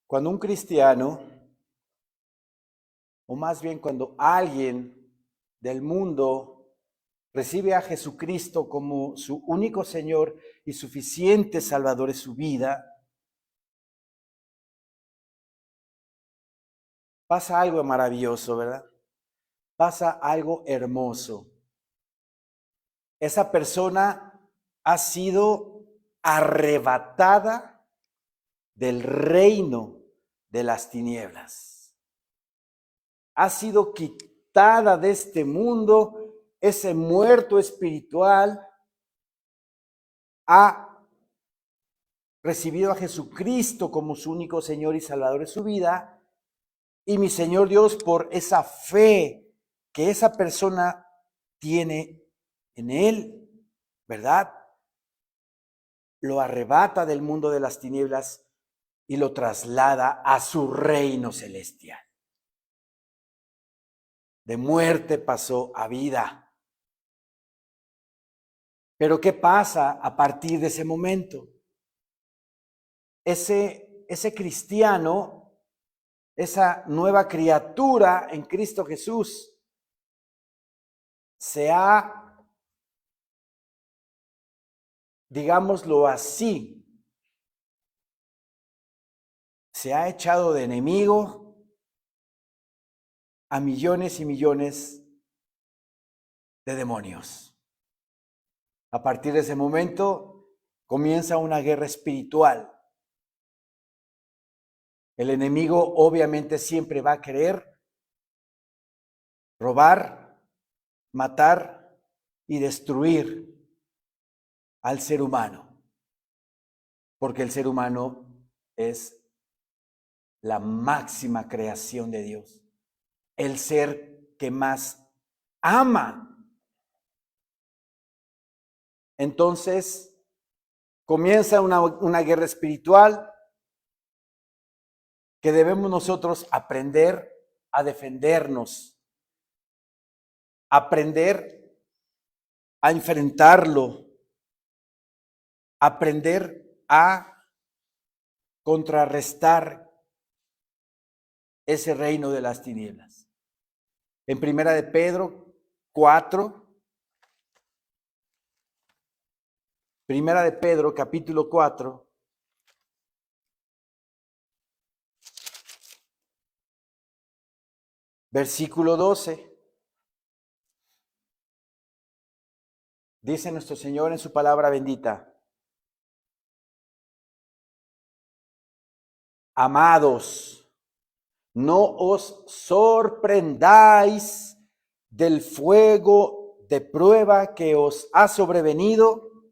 Cuando un cristiano, o más bien cuando alguien del mundo recibe a Jesucristo como su único Señor y suficiente Salvador de su vida, pasa algo maravilloso, ¿verdad? Pasa algo hermoso. Esa persona ha sido arrebatada del reino de las tinieblas. Ha sido quitada de este mundo, ese muerto espiritual ha recibido a Jesucristo como su único Señor y Salvador de su vida. Y mi Señor Dios, por esa fe que esa persona tiene en Él, ¿verdad? Lo arrebata del mundo de las tinieblas y lo traslada a su reino celestial. De muerte pasó a vida. Pero ¿qué pasa a partir de ese momento? Ese cristiano, esa nueva criatura en Cristo Jesús, se ha, digámoslo así, se ha echado de enemigo a millones y millones de demonios. A partir de ese momento comienza una guerra espiritual. El enemigo obviamente siempre va a querer robar, matar y destruir al ser humano, porque el ser humano es la máxima creación de Dios, el ser que más ama. Entonces comienza una guerra espiritual que debemos nosotros aprender a defendernos, aprender a enfrentarlo, aprender a contrarrestar ese reino de las tinieblas. En Primera de Pedro 4, Primera de Pedro capítulo 4, versículo 12, dice nuestro Señor en su palabra bendita: amados, no os sorprendáis del fuego de prueba que os ha sobrevenido,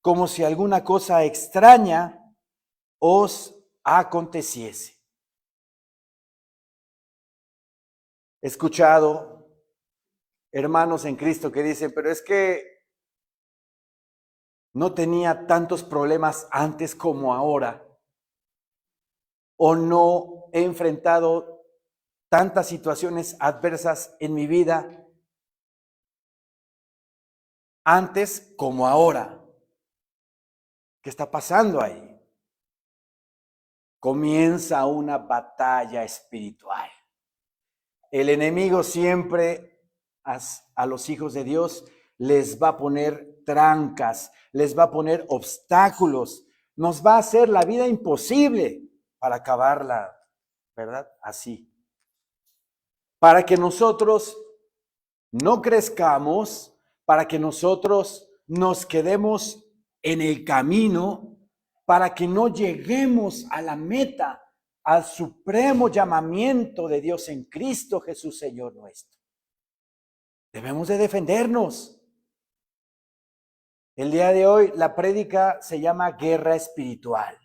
como si alguna cosa extraña os aconteciese. He escuchado hermanos en Cristo que dicen, pero es que no tenía tantos problemas antes como ahora, o no he enfrentado tantas situaciones adversas en mi vida antes como ahora. ¿Qué está pasando ahí? Comienza una batalla espiritual. El enemigo siempre a los hijos de Dios les va a poner trancas, les va a poner obstáculos, nos va a hacer la vida imposible para acabarla, ¿verdad? Así. Para que nosotros no crezcamos, para que nosotros nos quedemos en el camino, para que no lleguemos a la meta, al supremo llamamiento de Dios en Cristo Jesús, Señor nuestro. Debemos de defendernos. El día de hoy la prédica se llama guerra espiritual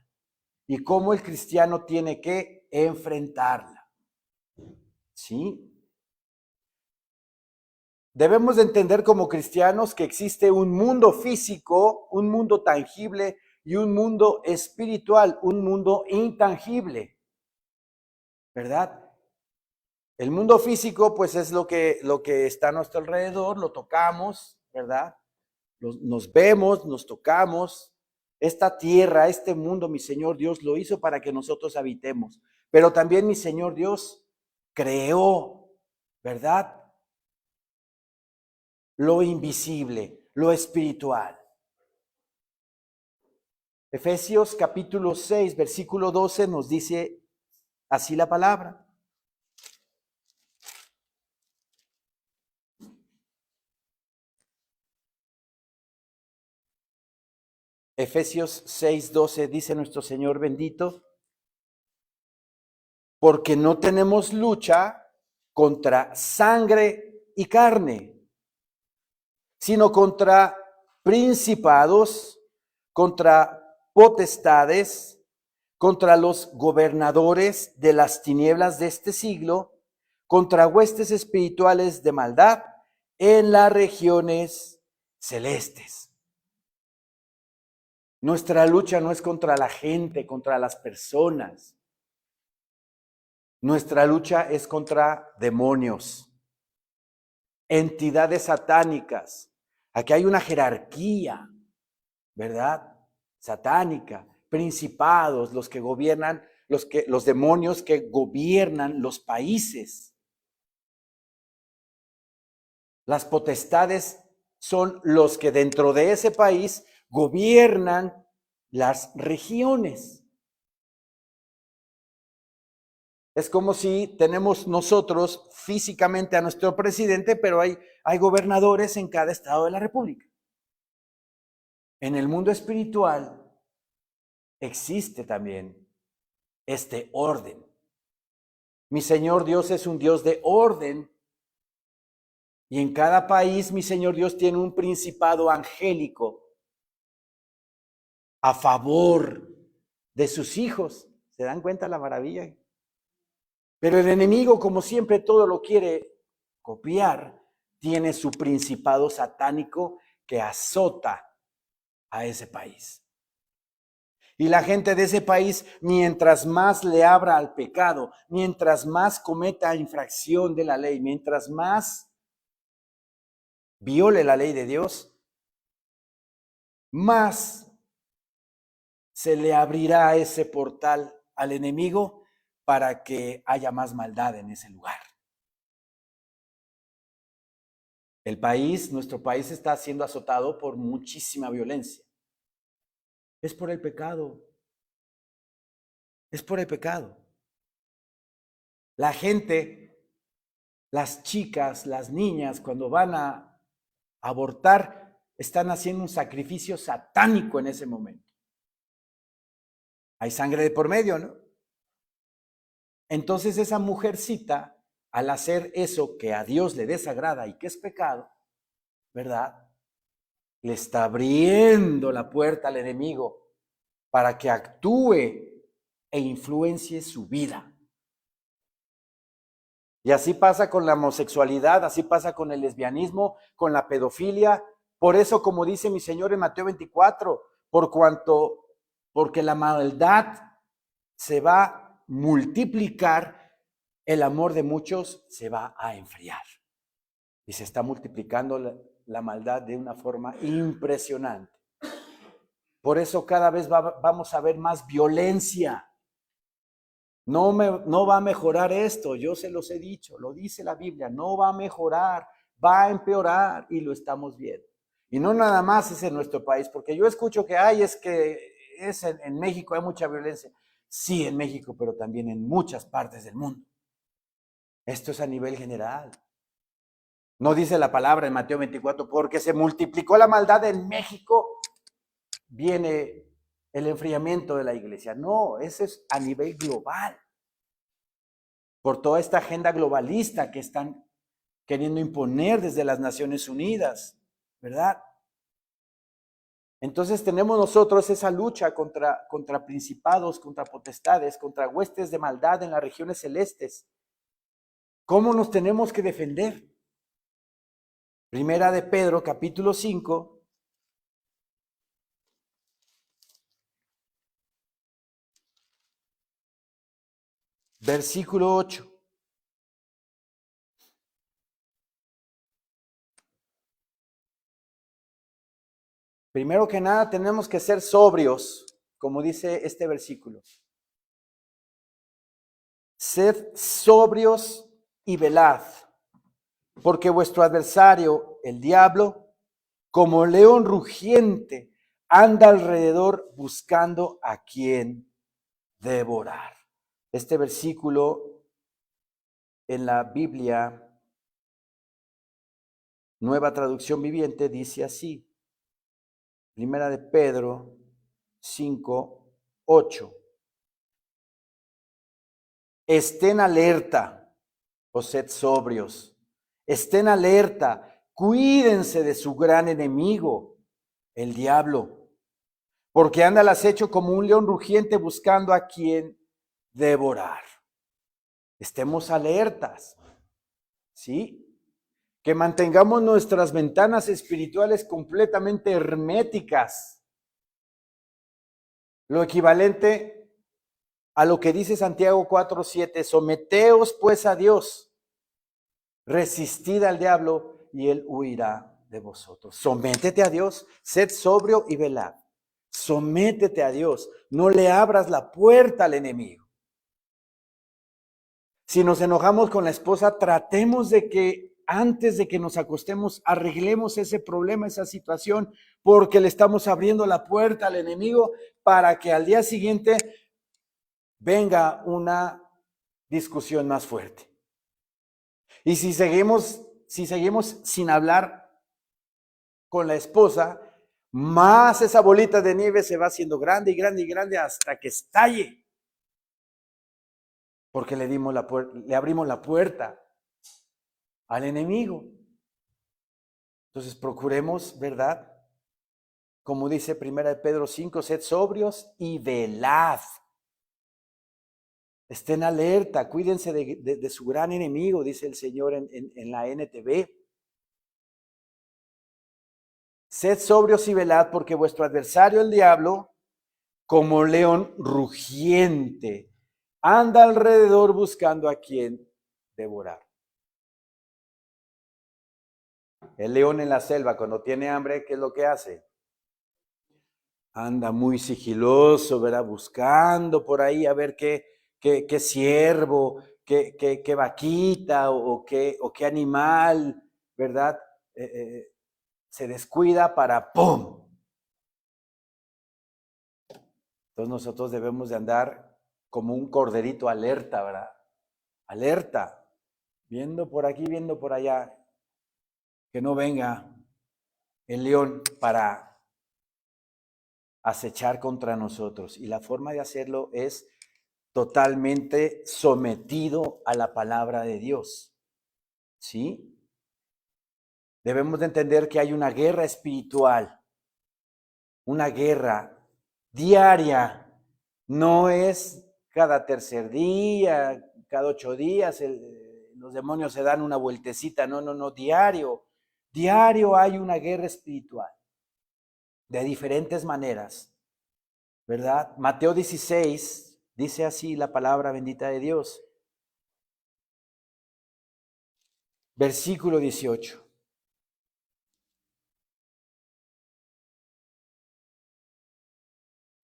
y cómo el cristiano tiene que enfrentarla. ¿Sí? Debemos de entender como cristianos que existe un mundo físico, un mundo tangible y un mundo espiritual, un mundo intangible, ¿verdad? El mundo físico, pues es lo que está a nuestro alrededor, lo tocamos, ¿verdad? Nos vemos, nos tocamos, Esta tierra, este mundo, mi Señor Dios, lo hizo para que nosotros habitemos. Pero también mi Señor Dios creó, ¿verdad? Lo invisible, lo espiritual. Efesios capítulo 6, versículo 12 nos dice así la palabra. Efesios 6, 12 dice nuestro Señor bendito, porque no tenemos lucha contra sangre y carne, sino contra principados, contra potestades, contra los gobernadores de las tinieblas de este siglo, contra huestes espirituales de maldad en las regiones celestes. Nuestra lucha no es contra la gente, contra las personas. Nuestra lucha es contra demonios, entidades satánicas. Aquí hay una jerarquía, ¿verdad? Satánica, principados, los que gobiernan, los demonios que gobiernan los países. Las potestades son los que dentro de ese país gobiernan las regiones. Es como si tenemos nosotros físicamente a nuestro presidente, pero hay gobernadores en cada estado de la República. En el mundo espiritual existe también este orden. Mi Señor Dios es un Dios de orden y en cada país mi Señor Dios tiene un principado angélico a favor de sus hijos. ¿Se dan cuenta la maravilla? Pero el enemigo, como siempre, todo lo quiere copiar. Tiene su principado satánico que azota a ese país. Y la gente de ese país, mientras más le abra al pecado, mientras más cometa infracción de la ley, mientras más viole la ley de Dios, más se le abrirá ese portal al enemigo para que haya más maldad en ese lugar. El país, nuestro país está siendo azotado por muchísima violencia. Es por el pecado. Es por el pecado. La gente, las chicas, las niñas, cuando van a abortar, están haciendo un sacrificio satánico en ese momento. Hay sangre de por medio, ¿no? Entonces esa mujercita, al hacer eso que a Dios le desagrada y que es pecado, ¿verdad? Le está abriendo la puerta al enemigo para que actúe e influencie su vida. Y así pasa con la homosexualidad, así pasa con el lesbianismo, con la pedofilia. Por eso, como dice mi Señor en Mateo 24, porque la maldad se va a multiplicar, el amor de muchos se va a enfriar. Y se está multiplicando la maldad de una forma impresionante. Por eso cada vez vamos a ver más violencia. No va a mejorar esto, yo se los he dicho, lo dice la Biblia, no va a mejorar, va a empeorar y lo estamos viendo. Y no nada más es en nuestro país, porque yo escucho que en México hay mucha violencia. Sí, en México, pero también en muchas partes del mundo. Esto es a nivel general. No dice la palabra en Mateo 24, porque se multiplicó la maldad en México, viene el enfriamiento de la iglesia. No, eso es a nivel global. Por toda esta agenda globalista que están queriendo imponer desde las Naciones Unidas, ¿verdad? Entonces tenemos nosotros esa lucha contra principados, contra potestades, contra huestes de maldad en las regiones celestes. ¿Cómo nos tenemos que defender? Primera de Pedro, capítulo 5, versículo 8. Primero que nada tenemos que ser sobrios, como dice este versículo. Sed sobrios y velad, porque vuestro adversario, el diablo, como león rugiente, anda alrededor buscando a quien devorar. Este versículo en la Biblia, Nueva Traducción Viviente, dice así. Primera de Pedro 5:8. Estén alerta, o sed sobrios. Estén alerta, cuídense de su gran enemigo, el diablo, porque anda al acecho como un león rugiente buscando a quien devorar. Estemos alertas, ¿sí? Que mantengamos nuestras ventanas espirituales completamente herméticas. Lo equivalente a lo que dice Santiago 4:7, someteos pues a Dios, resistid al diablo y él huirá de vosotros. Sométete a Dios, sed sobrio y velad. Sométete a Dios, no le abras la puerta al enemigo. Si nos enojamos con la esposa, tratemos de que antes de que nos acostemos arreglemos ese problema, esa situación, porque le estamos abriendo la puerta al enemigo para que al día siguiente venga una discusión más fuerte. Y si seguimos sin hablar con la esposa, más esa bolita de nieve se va haciendo grande y grande y grande hasta que estalle. Porque le abrimos la puerta al enemigo. Entonces procuremos, ¿verdad? Como dice 1 Pedro 5, sed sobrios y velad. Estén alerta, cuídense de su gran enemigo, dice el Señor en la NTV. Sed sobrios y velad, porque vuestro adversario, el diablo, como león rugiente, anda alrededor buscando a quien devorar. El león en la selva, cuando tiene hambre, ¿qué es lo que hace? Anda muy sigiloso, ¿verdad? Buscando por ahí a ver qué ciervo, qué vaquita o qué animal, ¿verdad? Se descuida para ¡pum! Entonces nosotros debemos de andar como un corderito alerta, ¿verdad? Alerta, viendo por aquí, viendo por allá, que no venga el león para acechar contra nosotros. Y la forma de hacerlo es totalmente sometido a la palabra de Dios. ¿Sí? Debemos de entender que hay una guerra espiritual, una guerra diaria. No es cada tercer día, cada 8 días, los demonios se dan una vueltecita. No, diario. Diario hay una guerra espiritual, de diferentes maneras, ¿verdad? Mateo 16 dice así la palabra bendita de Dios. Versículo 18.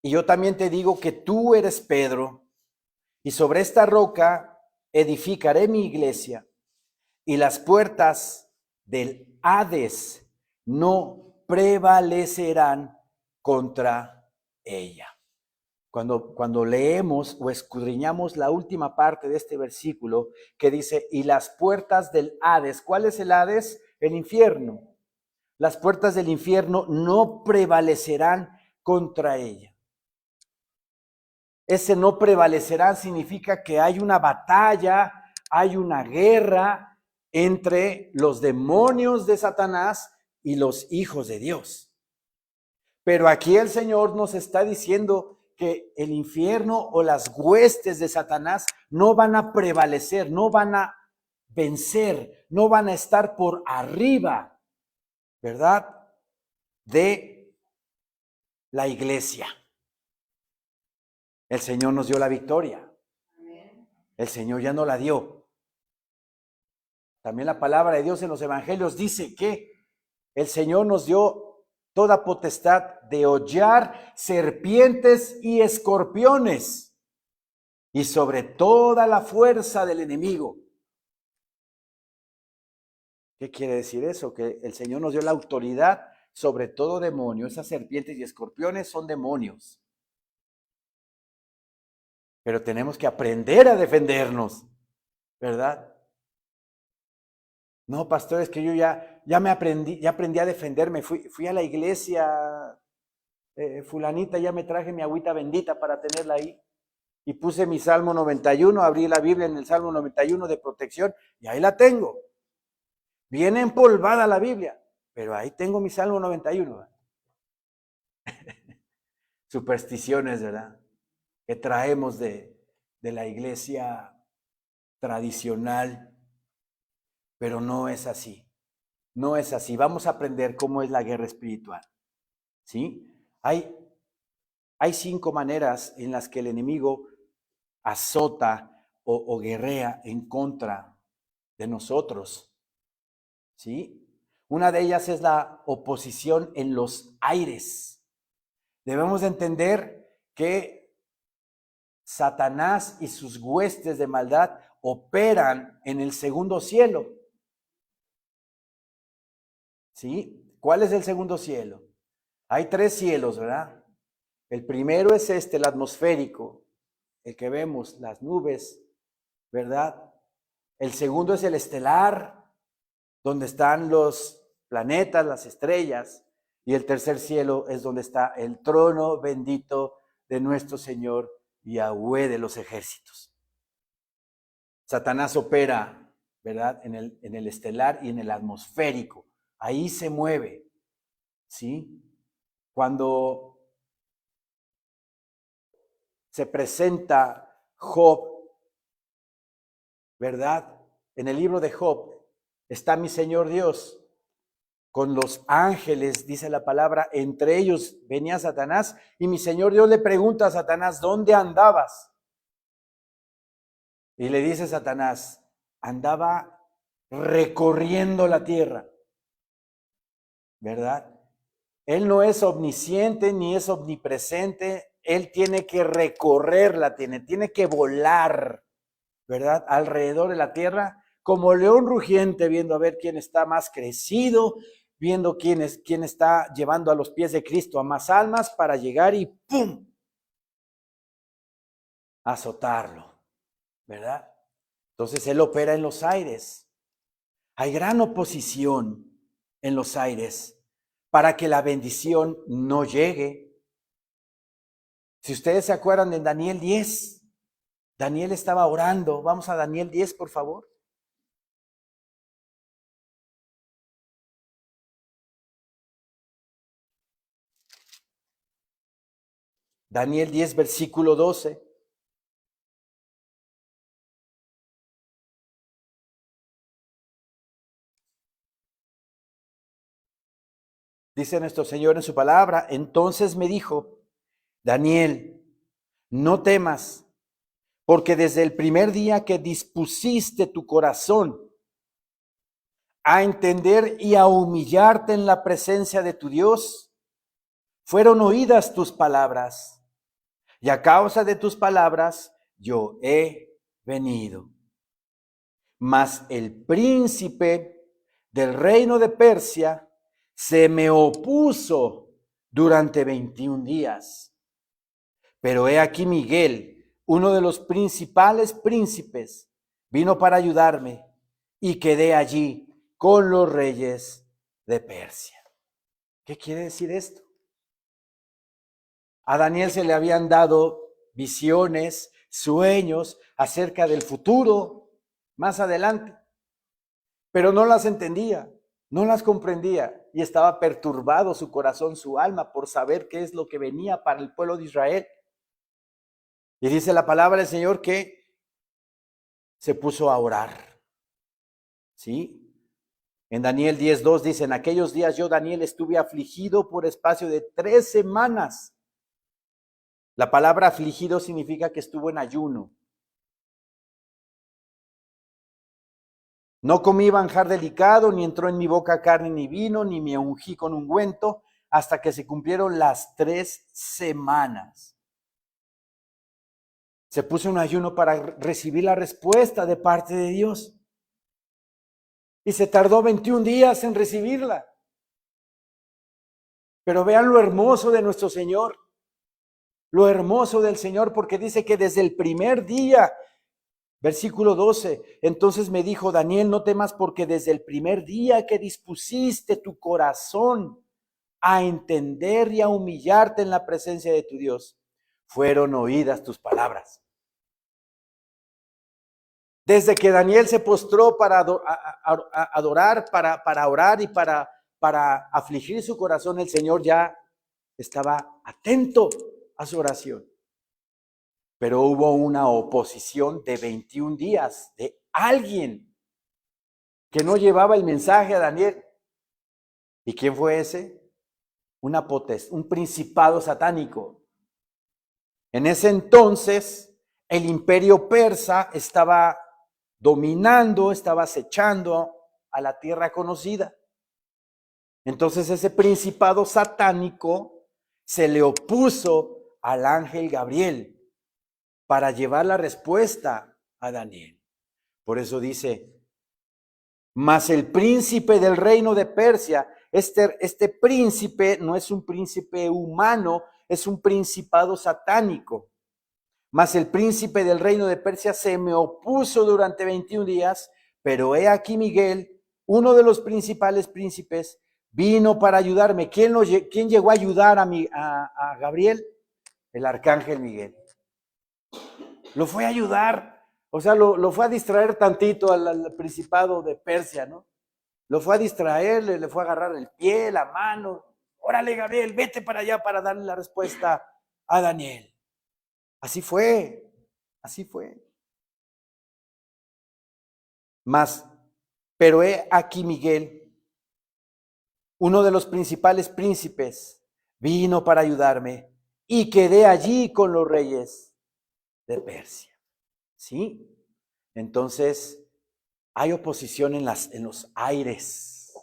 Y yo también te digo que tú eres Pedro, y sobre esta roca edificaré mi iglesia, y las puertas del Hades no prevalecerán contra ella. Cuando leemos o escudriñamos la última parte de este versículo que dice, y las puertas del Hades, ¿cuál es el Hades? El infierno. Las puertas del infierno no prevalecerán contra ella. Ese no prevalecerá significa que hay una batalla, hay una guerra entre los demonios de Satanás y los hijos de Dios. Pero aquí el Señor nos está diciendo que el infierno o las huestes de Satanás no van a prevalecer, no van a vencer, no van a estar por arriba, ¿verdad? De la iglesia. El Señor nos dio la victoria. El Señor ya no la dio. También la palabra de Dios en los evangelios dice que el Señor nos dio toda potestad de hollar serpientes y escorpiones, y sobre toda la fuerza del enemigo. ¿Qué quiere decir eso? Que el Señor nos dio la autoridad sobre todo demonio. Esas serpientes y escorpiones son demonios. Pero tenemos que aprender a defendernos, ¿verdad? No, pastor, es que yo ya aprendí a defenderme. Fui a la iglesia, fulanita, ya me traje mi agüita bendita para tenerla ahí. Y puse mi Salmo 91, abrí la Biblia en el Salmo 91 de protección y ahí la tengo. Viene empolvada la Biblia, pero ahí tengo mi Salmo 91. Supersticiones, ¿verdad? Que traemos de la iglesia tradicional, pero no es así. No es así. Vamos a aprender cómo es la guerra espiritual. ¿Sí? Hay 5 maneras en las que el enemigo azota o guerrea en contra de nosotros. ¿Sí? Una de ellas es la oposición en los aires. Debemos de entender que Satanás y sus huestes de maldad operan en el segundo cielo. ¿Sí? ¿Cuál es el segundo cielo? Hay 3 cielos, ¿verdad? El primero es el atmosférico, el que vemos, las nubes, ¿verdad? El segundo es el estelar, donde están los planetas, las estrellas. Y el tercer cielo es donde está el trono bendito de nuestro Señor Yahweh de los ejércitos. Satanás opera, ¿verdad? En el estelar y en el atmosférico. Ahí se mueve, ¿sí? Cuando se presenta Job, ¿verdad? En el libro de Job está mi Señor Dios con los ángeles, dice la palabra, entre ellos venía Satanás y mi Señor Dios le pregunta a Satanás, ¿dónde andabas? Y le dice Satanás, andaba recorriendo la tierra, ¿verdad? Él no es omnisciente ni es omnipresente, él tiene que recorrerla, tiene que volar, ¿verdad? Alrededor de la tierra, como león rugiente, viendo a ver quién está más crecido, viendo quién está llevando a los pies de Cristo a más almas para llegar y ¡pum! Azotarlo, ¿verdad? Entonces él opera en los aires. Hay gran oposición en los aires para que la bendición no llegue. Si ustedes se acuerdan de Daniel 10, Daniel estaba orando. Vamos a Daniel 10, por favor. Daniel 10, versículo 12. Dice nuestro Señor en su palabra, entonces me dijo, Daniel, no temas, porque desde el primer día que dispusiste tu corazón a entender y a humillarte en la presencia de tu Dios, fueron oídas tus palabras, y a causa de tus palabras yo he venido. Mas el príncipe del reino de Persia se me opuso durante 21 días. Pero he aquí Miguel, uno de los principales príncipes, vino para ayudarme y quedé allí con los reyes de Persia. ¿Qué quiere decir esto? A Daniel se le habían dado visiones, sueños acerca del futuro más adelante, pero no las entendía, no las comprendía y estaba perturbado su corazón, su alma por saber qué es lo que venía para el pueblo de Israel. Y dice la palabra del Señor que se puso a orar. ¿Sí? En Daniel 10:2 dice, en aquellos días yo, Daniel, estuve afligido por espacio de 3 semanas. La palabra afligido significa que estuvo en ayuno. No comí manjar delicado, ni entró en mi boca carne ni vino, ni me ungí con ungüento, hasta que se cumplieron las 3 semanas. Se puso un ayuno para recibir la respuesta de parte de Dios. Y se tardó 21 días en recibirla. Pero vean lo hermoso de nuestro Señor. Lo hermoso del Señor, porque dice que desde el primer día, versículo 12, entonces me dijo: Daniel, no temas, porque desde el primer día que dispusiste tu corazón a entender y a humillarte en la presencia de tu Dios, fueron oídas tus palabras. Desde que Daniel se postró para adorar, para orar y para afligir su corazón, el Señor ya estaba atento a su oración. Pero hubo una oposición de 21 días de alguien que no llevaba el mensaje a Daniel. ¿Y quién fue ese? Un principado satánico. En ese entonces, el imperio persa estaba dominando, estaba acechando a la tierra conocida. Entonces ese principado satánico se le opuso al ángel Gabriel para llevar la respuesta a Daniel. Por eso dice: mas el príncipe del reino de Persia, este príncipe no es un príncipe humano, es un principado satánico. Mas el príncipe del reino de Persia se me opuso durante 21 días, pero he aquí Miguel, uno de los principales príncipes, vino para ayudarme. ¿Quién llegó a ayudar a Gabriel? El arcángel Miguel. Lo fue a ayudar, o sea, lo fue a distraer tantito al principado de Persia, ¿no? Lo fue a distraer, le fue a agarrar el pie, la mano. Órale, Gabriel, vete para allá para darle la respuesta a Daniel. Así fue, así fue. Pero he aquí Miguel, uno de los principales príncipes, vino para ayudarme y quedé allí con los reyes de Persia. ¿Sí? Entonces, hay oposición en los aires.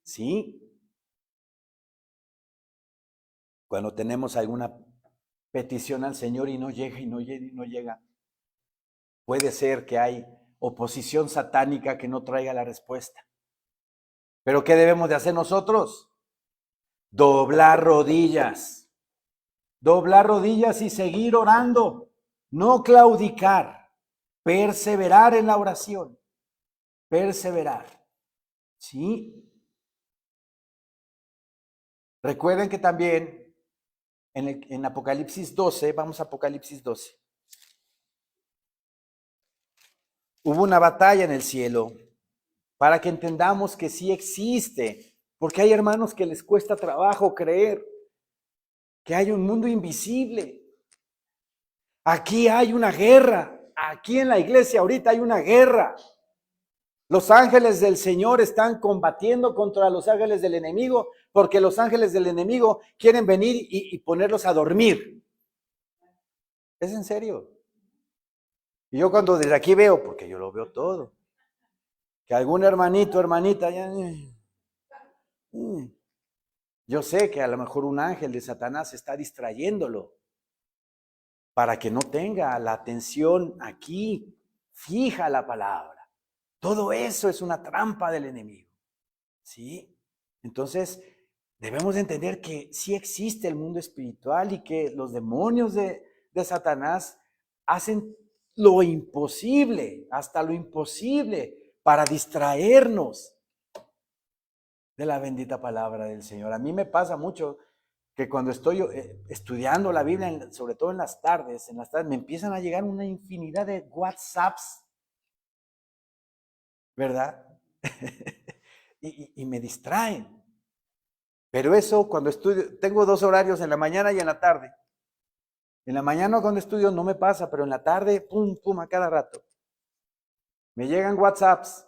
¿Sí? Cuando tenemos alguna petición al Señor y no llega, puede ser que hay oposición satánica que no traiga la respuesta. ¿Pero qué debemos de hacer nosotros? Doblar rodillas y seguir orando, no claudicar, perseverar en la oración, perseverar. ¿Sí? Recuerden que también en Apocalipsis 12, vamos a Apocalipsis 12, hubo una batalla en el cielo para que entendamos que sí existe, porque hay hermanos que les cuesta trabajo creer que hay un mundo invisible. Aquí hay una guerra, aquí en la iglesia ahorita hay una guerra. Los ángeles del Señor están combatiendo contra los ángeles del enemigo, porque los ángeles del enemigo quieren venir y ponerlos a dormir. ¿Es en serio? Y yo cuando desde aquí veo, porque yo lo veo todo, que algún hermanito, hermanita, yo sé que a lo mejor un ángel de Satanás está distrayéndolo para que no tenga la atención aquí fija a la palabra. Todo eso es una trampa del enemigo. ¿Sí? Entonces, debemos de entender que sí existe el mundo espiritual y que los demonios de Satanás hacen lo imposible, hasta lo imposible, para distraernos de la bendita palabra del Señor. A mí me pasa mucho que cuando estoy estudiando la Biblia, sobre todo en las tardes, me empiezan a llegar una infinidad de WhatsApps, ¿verdad? y me distraen. Pero eso cuando estudio, tengo 2 horarios, en la mañana y en la tarde. En la mañana cuando estudio no me pasa, pero en la tarde, pum, pum, a cada rato. Me llegan WhatsApps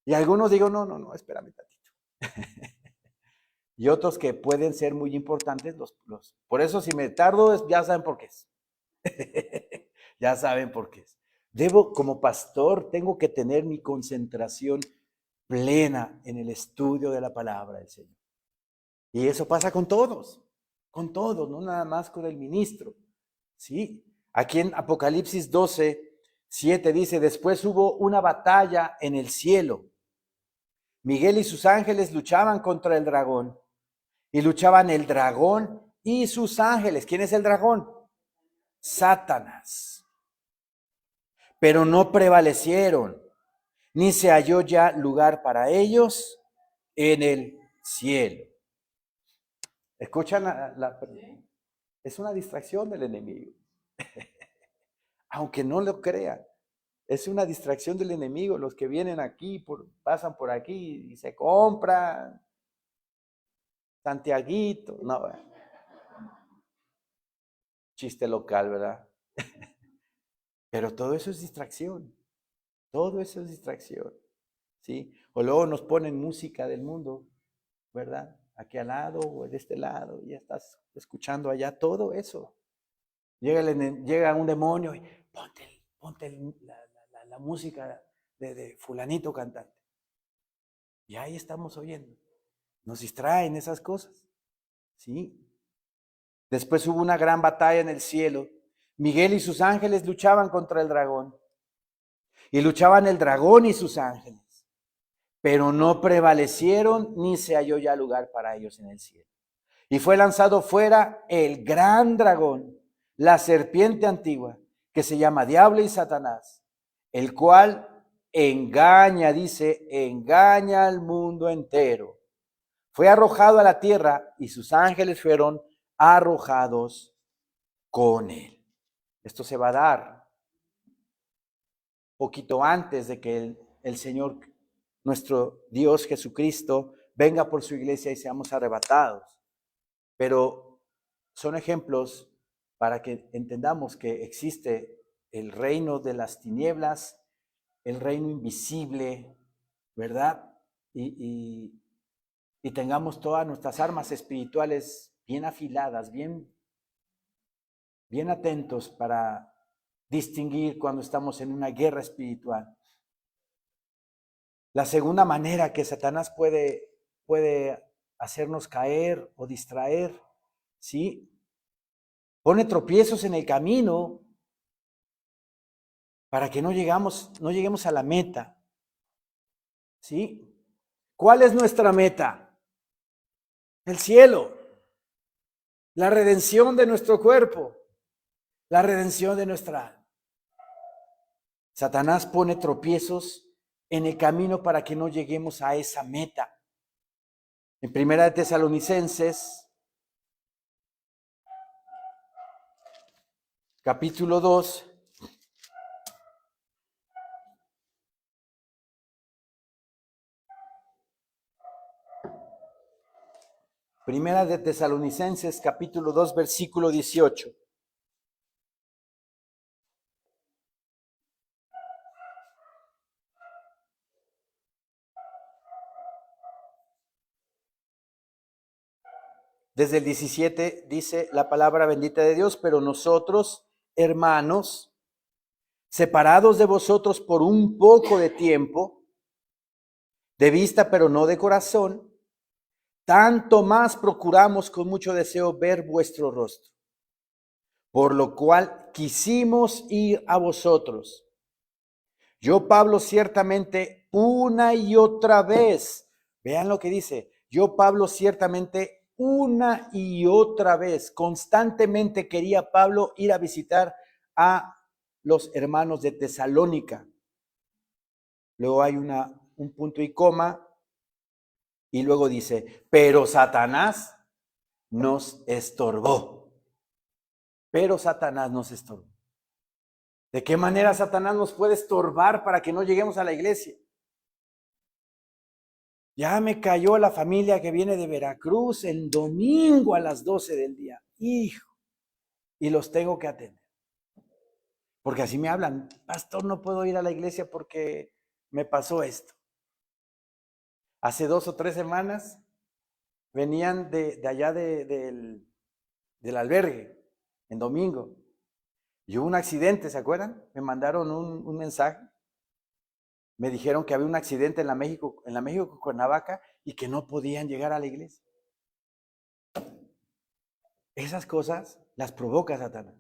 y algunos digo, no, espérame tantito. Y otros que pueden ser muy importantes, por eso si me tardo, ya saben por qué es. Ya saben por qué es. Como pastor, tengo que tener mi concentración plena en el estudio de la palabra del Señor. Y eso pasa con todos, no nada más con el ministro. ¿Sí? Aquí en Apocalipsis 12:7 dice, después hubo una batalla en el cielo. Miguel y sus ángeles luchaban contra el dragón. Y luchaban el dragón y sus ángeles. ¿Quién es el dragón? Satanás. Pero no prevalecieron, ni se halló ya lugar para ellos en el cielo. ¿Escuchan? Es una distracción del enemigo. Aunque no lo crean, es una distracción del enemigo. Los que vienen aquí, pasan por aquí y se compran Santiaguito. No, chiste local, ¿verdad? Pero todo eso es distracción. Todo eso es distracción. ¿Sí? O luego nos ponen música del mundo, ¿verdad? Aquí al lado o de este lado, ya estás escuchando allá todo eso. Llega un demonio y ponte la música de fulanito cantante. Y ahí estamos oyendo. Nos distraen esas cosas. ¿Sí? Después hubo una gran batalla en el cielo. Miguel y sus ángeles luchaban contra el dragón. Y luchaban el dragón y sus ángeles. Pero no prevalecieron ni se halló ya lugar para ellos en el cielo. Y fue lanzado fuera el gran dragón, la serpiente antigua, que se llama Diablo y Satanás, el cual engaña al mundo entero. Fue arrojado a la tierra y sus ángeles fueron arrojados con él. Esto se va a dar poquito antes de que el Señor, nuestro Dios Jesucristo, venga por su iglesia y seamos arrebatados. Pero son ejemplos para que entendamos que existe el reino de las tinieblas, el reino invisible, ¿verdad? Y tengamos todas nuestras armas espirituales bien afiladas, bien atentos para distinguir cuando estamos en una guerra espiritual. La segunda manera que Satanás puede hacernos caer o distraer, ¿sí? Pone tropiezos en el camino para que no lleguemos a la meta. ¿Sí? ¿Cuál es nuestra meta? El cielo. La redención de nuestro cuerpo. La redención de nuestra alma. Satanás pone tropiezos en el camino para que no lleguemos a esa meta. En Primera de Tesalonicenses, capítulo 2, Primera de Tesalonicenses, capítulo 2, versículo 18. Desde el 17 dice la palabra bendita de Dios, pero nosotros, hermanos, separados de vosotros por un poco de tiempo, de vista pero no de corazón, tanto más procuramos con mucho deseo ver vuestro rostro, por lo cual quisimos ir a vosotros. Yo, Pablo, ciertamente una y otra vez, vean lo que dice, yo, Pablo, ciertamente una y otra vez, constantemente quería Pablo ir a visitar a los hermanos de Tesalónica. Luego hay un punto y coma, y luego dice, pero Satanás nos estorbó. Pero Satanás nos estorbó. ¿De qué manera Satanás nos puede estorbar para que no lleguemos a la iglesia? Ya me cayó la familia que viene de Veracruz el domingo a las 12 del día. Hijo, y los tengo que atender. Porque así me hablan, pastor, no puedo ir a la iglesia porque me pasó esto. Hace 2 o 3 semanas venían de allá del albergue, en domingo. Y hubo un accidente, ¿se acuerdan? Me mandaron un mensaje. Me dijeron que había un accidente en la México Cuernavaca y que no podían llegar a la iglesia. Esas cosas las provoca Satanás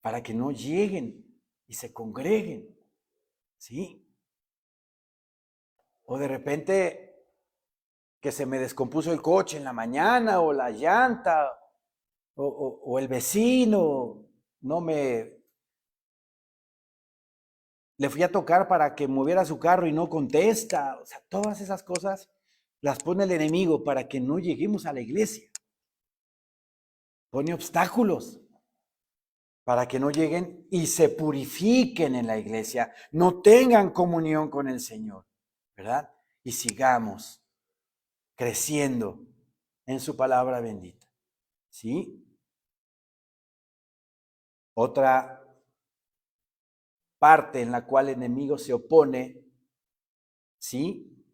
para que no lleguen y se congreguen, ¿sí? O de repente que se me descompuso el coche en la mañana o la llanta o el vecino no me... Le fui a tocar para que moviera su carro y no contesta. O sea, todas esas cosas las pone el enemigo para que no lleguemos a la iglesia. Pone obstáculos para que no lleguen y se purifiquen en la iglesia, no tengan comunión con el Señor, ¿verdad? Y sigamos creciendo en su palabra bendita, ¿sí? Otra parte en la cual el enemigo se opone, ¿sí?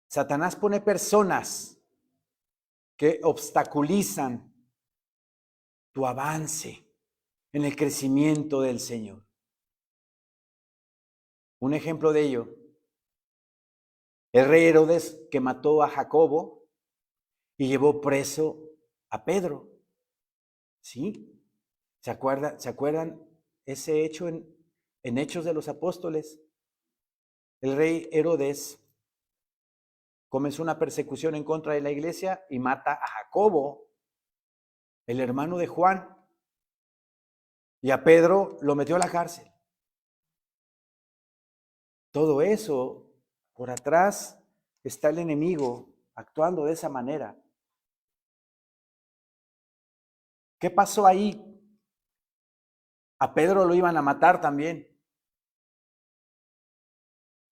Satanás pone personas que obstaculizan tu avance en el crecimiento del Señor. Un ejemplo de ello, el rey Herodes que mató a Jacobo y llevó preso a Pedro, ¿sí? ¿Se acuerdan ese hecho en Hechos de los Apóstoles? El rey Herodes comenzó una persecución en contra de la iglesia y mata a Jacobo, el hermano de Juan, y a Pedro lo metió a la cárcel. Todo eso, por atrás está el enemigo actuando de esa manera. ¿Qué pasó ahí? A Pedro lo iban a matar también.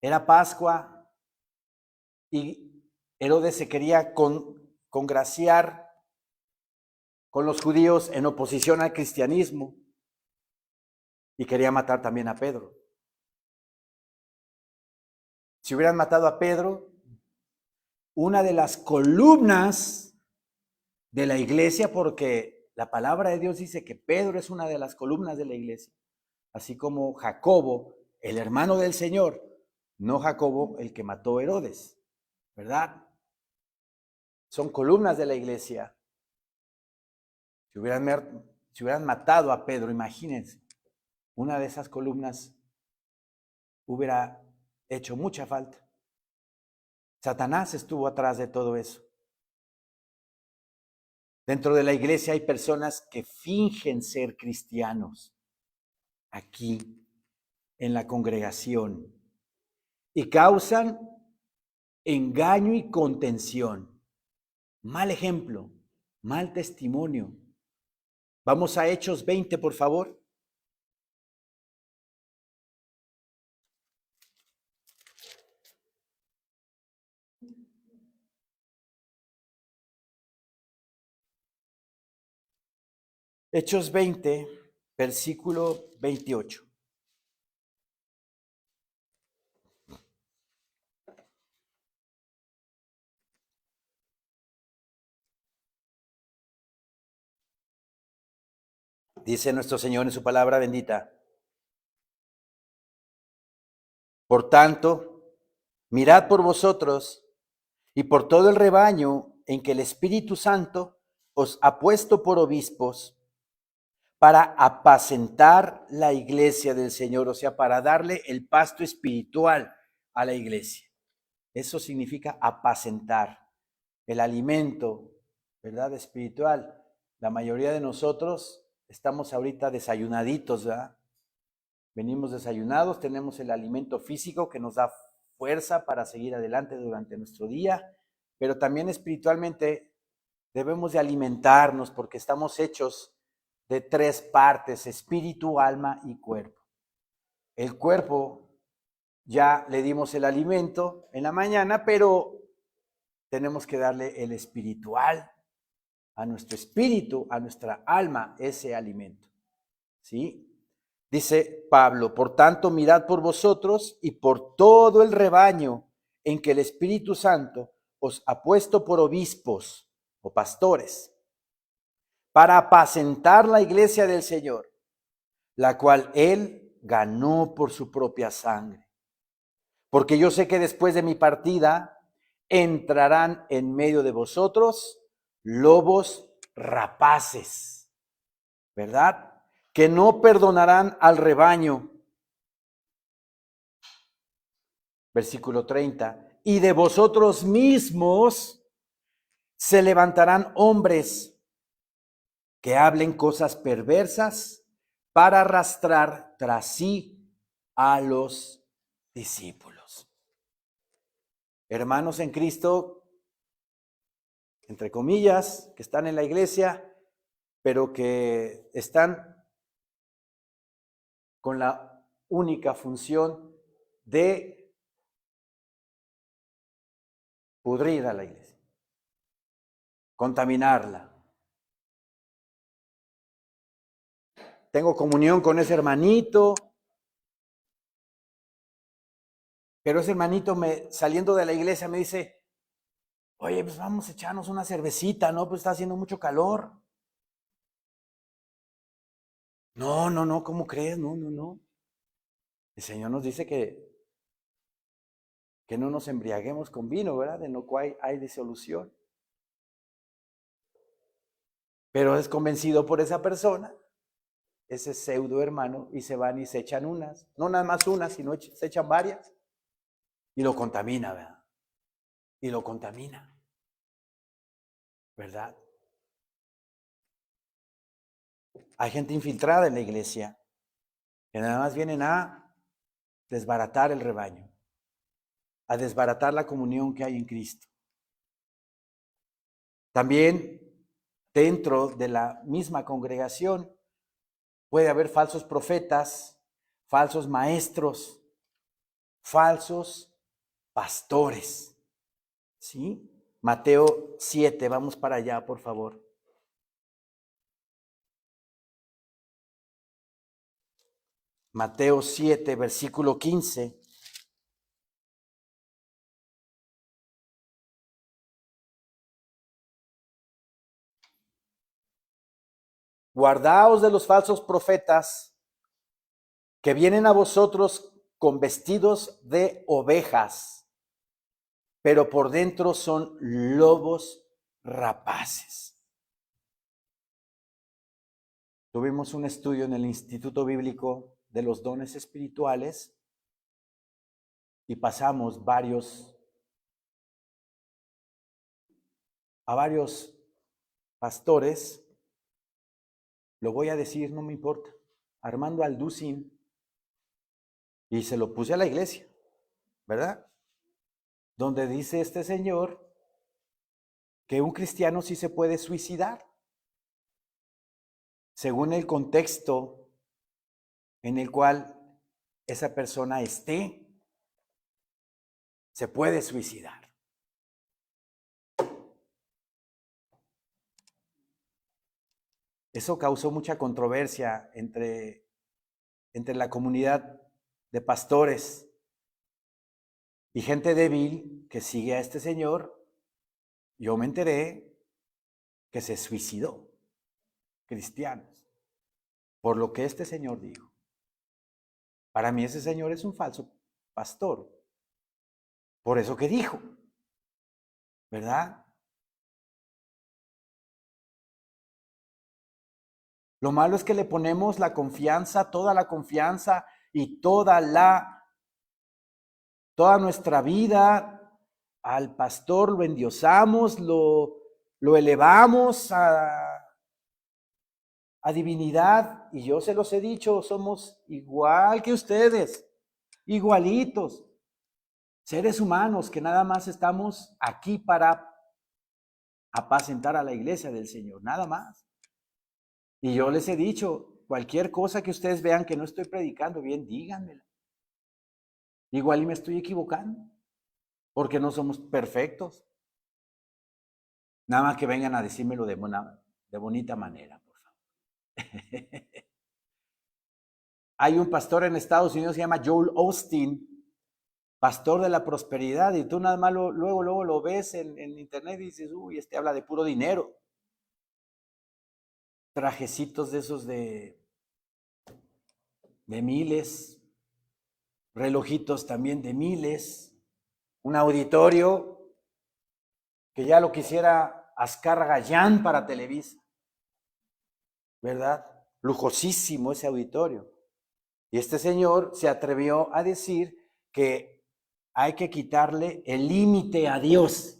Era Pascua y Herodes se quería congraciar con los judíos en oposición al cristianismo y quería matar también a Pedro. Si hubieran matado a Pedro, una de las columnas de la iglesia, porque la palabra de Dios dice que Pedro es una de las columnas de la iglesia, así como Jacobo, el hermano del Señor, no Jacobo el que mató a Herodes, ¿verdad? Son columnas de la iglesia. Si hubieran matado a Pedro, imagínense, una de esas columnas hubiera hecho mucha falta. Satanás estuvo atrás de todo eso. Dentro de la iglesia hay personas que fingen ser cristianos aquí en la congregación y causan engaño y contención. Mal ejemplo, mal testimonio. Vamos a Hechos 20, por favor. Hechos 20, versículo 28. Dice nuestro Señor en su palabra bendita: por tanto, mirad por vosotros y por todo el rebaño en que el Espíritu Santo os ha puesto por obispos para apacentar la iglesia del Señor, o sea, para darle el pasto espiritual a la iglesia. Eso significa apacentar el alimento, ¿verdad? Espiritual. La mayoría de nosotros estamos ahorita desayunaditos, ¿verdad? Venimos desayunados, tenemos el alimento físico que nos da fuerza para seguir adelante durante nuestro día, pero también espiritualmente debemos de alimentarnos porque estamos hechos de tres partes: espíritu, alma y cuerpo. El cuerpo ya le dimos el alimento en la mañana, pero tenemos que darle el espiritual a nuestro espíritu, a nuestra alma, ese alimento. ¿Sí? Dice Pablo: por tanto, mirad por vosotros y por todo el rebaño en que el Espíritu Santo os ha puesto por obispos o pastores, para apacentar la iglesia del Señor, la cual él ganó por su propia sangre. Porque yo sé que después de mi partida entrarán en medio de vosotros lobos rapaces, ¿verdad? Que no perdonarán al rebaño. Versículo 30. Y de vosotros mismos se levantarán hombres que hablen cosas perversas para arrastrar tras sí a los discípulos. Hermanos en Cristo, entre comillas, que están en la iglesia, pero que están con la única función de pudrir a la iglesia, contaminarla. Tengo comunión con ese hermanito, pero ese hermanito saliendo de la iglesia me dice, oye, pues vamos a echarnos una cervecita, ¿no? Pues está haciendo mucho calor. No, ¿cómo crees? No. El Señor nos dice que no nos embriaguemos con vino, ¿verdad? De lo cual hay disolución. Pero es convencido por esa persona, ese pseudo hermano, y se van y se echan unas, no nada más unas, sino se echan varias, y lo contamina, ¿verdad? Y lo contamina, ¿verdad? Hay gente infiltrada en la iglesia que nada más vienen a desbaratar el rebaño, a desbaratar la comunión que hay en Cristo. También dentro de la misma congregación puede haber falsos profetas, falsos maestros, falsos pastores. ¿Sí? Mateo 7, vamos para allá, por favor. Mateo 7, versículo 15. Guardaos de los falsos profetas que vienen a vosotros con vestidos de ovejas, pero por dentro son lobos rapaces. Tuvimos un estudio en el Instituto Bíblico de los Dones Espirituales y pasamos a varios pastores, lo voy a decir, no me importa, Armando Alducin, y se lo puse a la iglesia, ¿verdad? Donde dice este señor que un cristiano sí se puede suicidar, según el contexto en el cual esa persona esté, se puede suicidar. Eso causó mucha controversia entre la comunidad de pastores y gente débil que sigue a este señor. Yo me enteré que se suicidó, cristianos, por lo que este señor dijo. Para mí ese señor es un falso pastor, por eso que dijo, ¿verdad? Lo malo es que le ponemos la confianza, toda la confianza y toda nuestra vida al pastor, lo endiosamos, lo elevamos a divinidad, y yo se los he dicho, somos igual que ustedes, igualitos, seres humanos que nada más estamos aquí para apacentar a la iglesia del Señor, nada más. Y yo les he dicho, cualquier cosa que ustedes vean que no estoy predicando bien, díganmela. Igual y me estoy equivocando, porque no somos perfectos. Nada más que vengan a decírmelo de bonita manera, por favor. Hay un pastor en Estados Unidos, se llama Joel Osteen, pastor de la prosperidad, y tú nada más luego lo ves en internet y dices, uy, este habla de puro dinero. Trajecitos de esos de miles, relojitos también de miles, un auditorio que ya lo quisiera Azcárraga Gallán para Televisa, ¿verdad? Lujosísimo ese auditorio. Y este señor se atrevió a decir que hay que quitarle el límite a Dios.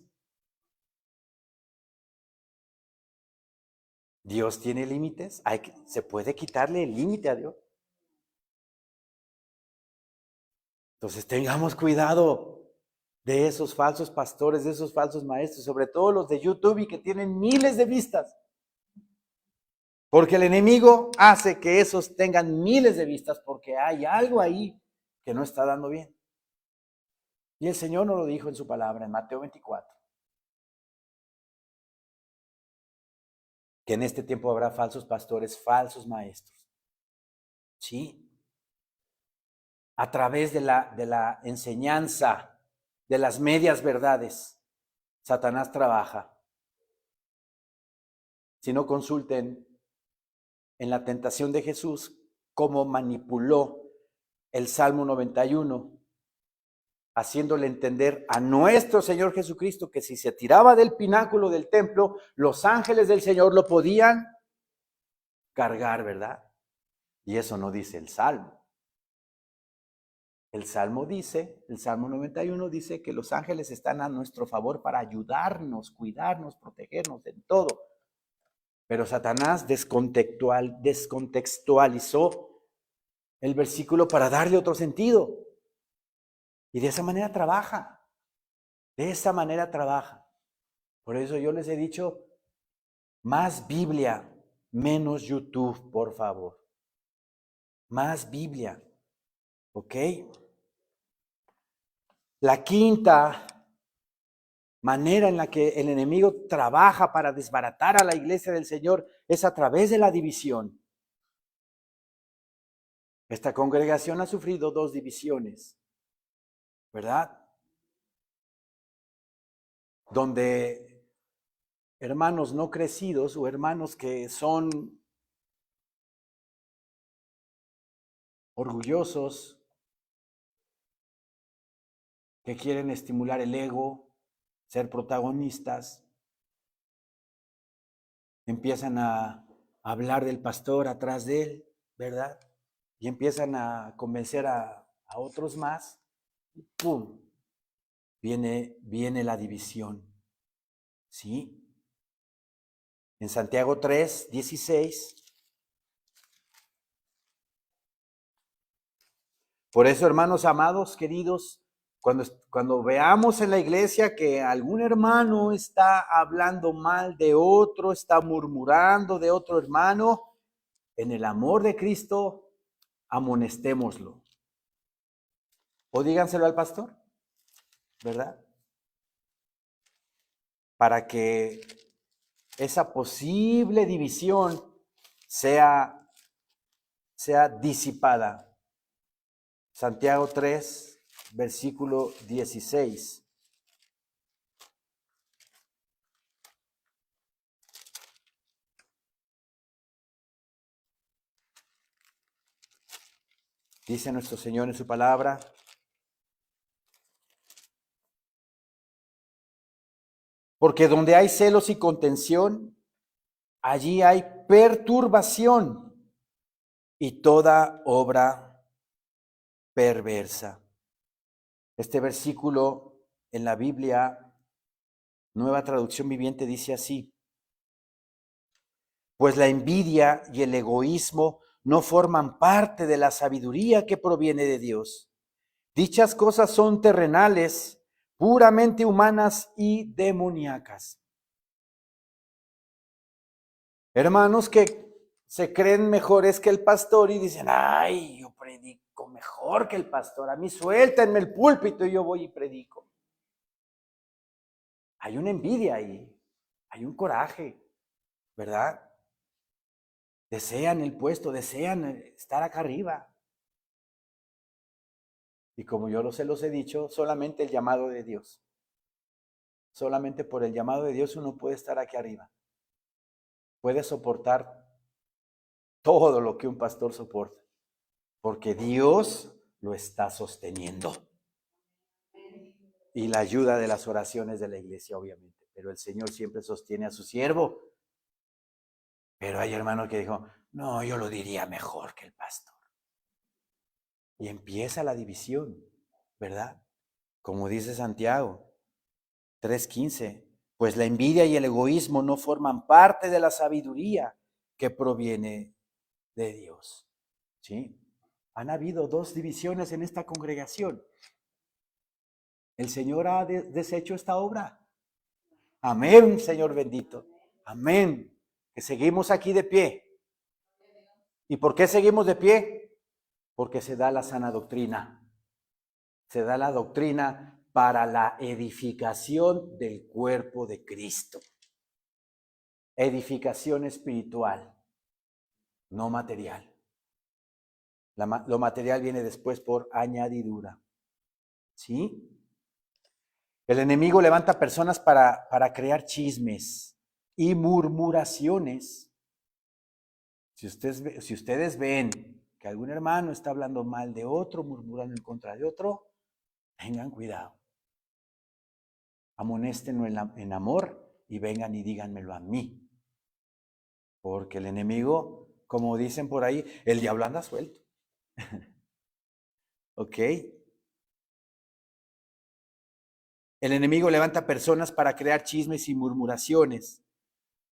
¿Dios tiene límites? ¿Se puede quitarle el límite a Dios? Entonces tengamos cuidado de esos falsos pastores, de esos falsos maestros, sobre todo los de YouTube y que tienen miles de vistas. Porque el enemigo hace que esos tengan miles de vistas porque hay algo ahí que no está dando bien. Y el Señor nos lo dijo en su palabra, en Mateo 24. Que en este tiempo habrá falsos pastores, falsos maestros. ¿Sí? A través de la enseñanza, de las medias verdades, Satanás trabaja. Si no, consulten en la tentación de Jesús cómo manipuló el Salmo 91, haciéndole entender a nuestro Señor Jesucristo que si se tiraba del pináculo del templo, los ángeles del Señor lo podían cargar, ¿verdad? Y eso no dice el Salmo. El Salmo dice, el Salmo 91 dice que los ángeles están a nuestro favor para ayudarnos, cuidarnos, protegernos en todo. Pero Satanás descontextualizó el versículo para darle otro sentido. Y de esa manera trabaja. De esa manera trabaja. Por eso yo les he dicho, más Biblia, menos YouTube, por favor. Más Biblia. ¿Ok? La quinta manera en la que el enemigo trabaja para desbaratar a la iglesia del Señor es a través de la división. Esta congregación ha sufrido 2 divisiones, ¿verdad? Donde hermanos no crecidos o hermanos que son orgullosos, que quieren estimular el ego, ser protagonistas, empiezan a hablar del pastor atrás de él, ¿verdad? Y empiezan a convencer a otros más, y ¡pum! Viene la división, ¿sí? En Santiago 3:16. Por eso, hermanos amados, queridos, cuando veamos en la iglesia que algún hermano está hablando mal de otro, está murmurando de otro hermano, en el amor de Cristo, amonestémoslo. O díganselo al pastor, ¿verdad? Para que esa posible división sea disipada. Santiago 3, versículo 16. Dice nuestro Señor en su palabra: porque donde hay celos y contención, allí hay perturbación y toda obra perversa. Este versículo en la Biblia, Nueva Traducción Viviente, dice así: pues la envidia y el egoísmo no forman parte de la sabiduría que proviene de Dios. Dichas cosas son terrenales, puramente humanas y demoníacas. Hermanos que se creen mejores que el pastor y dicen: ay, yo predico mejor que el pastor, a mí suéltenme el púlpito y yo voy y predico. Hay una envidia ahí, hay un coraje, ¿verdad? Desean el puesto, desean estar acá arriba. Y como yo se los he dicho, solamente el llamado de Dios. Solamente por el llamado de Dios uno puede estar aquí arriba. Puede soportar todo lo que un pastor soporta, porque Dios lo está sosteniendo. y la ayuda de las oraciones de la iglesia, obviamente. Pero el Señor siempre sostiene a su siervo. Pero hay hermanos que dijo, no, yo lo diría mejor que el pastor. Y empieza la división, ¿verdad? Como dice Santiago 3:15, pues la envidia y el egoísmo no forman parte de la sabiduría que proviene de Dios. ¿Sí? Han habido 2 divisiones en esta congregación. El Señor ha deshecho esta obra. Amén, Señor bendito. Amén. Que seguimos aquí de pie. ¿Y por qué seguimos de pie? Porque se da la sana doctrina. Se da la doctrina para la edificación del cuerpo de Cristo. Edificación espiritual, no material. Lo material viene después por añadidura. ¿Sí? El enemigo levanta personas para crear chismes y murmuraciones. Si ustedes ven que algún hermano está hablando mal de otro, murmurando en contra de otro, tengan cuidado. Amonéstenlo en amor y vengan y díganmelo a mí. Porque el enemigo, como dicen por ahí, el diablo anda suelto. ¿Ok? El enemigo levanta personas para crear chismes y murmuraciones,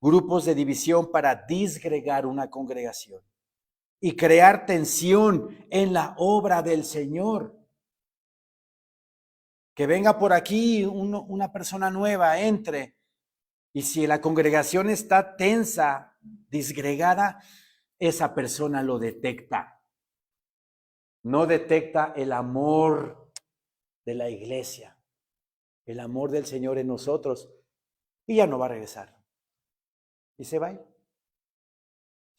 grupos de división para disgregar una congregación y crear tensión en la obra del Señor. Que venga por aquí una persona nueva, entre, y si la congregación está tensa, disgregada, esa persona lo detecta. No detecta el amor de la iglesia, el amor del Señor en nosotros, y ya no va a regresar. Y se va.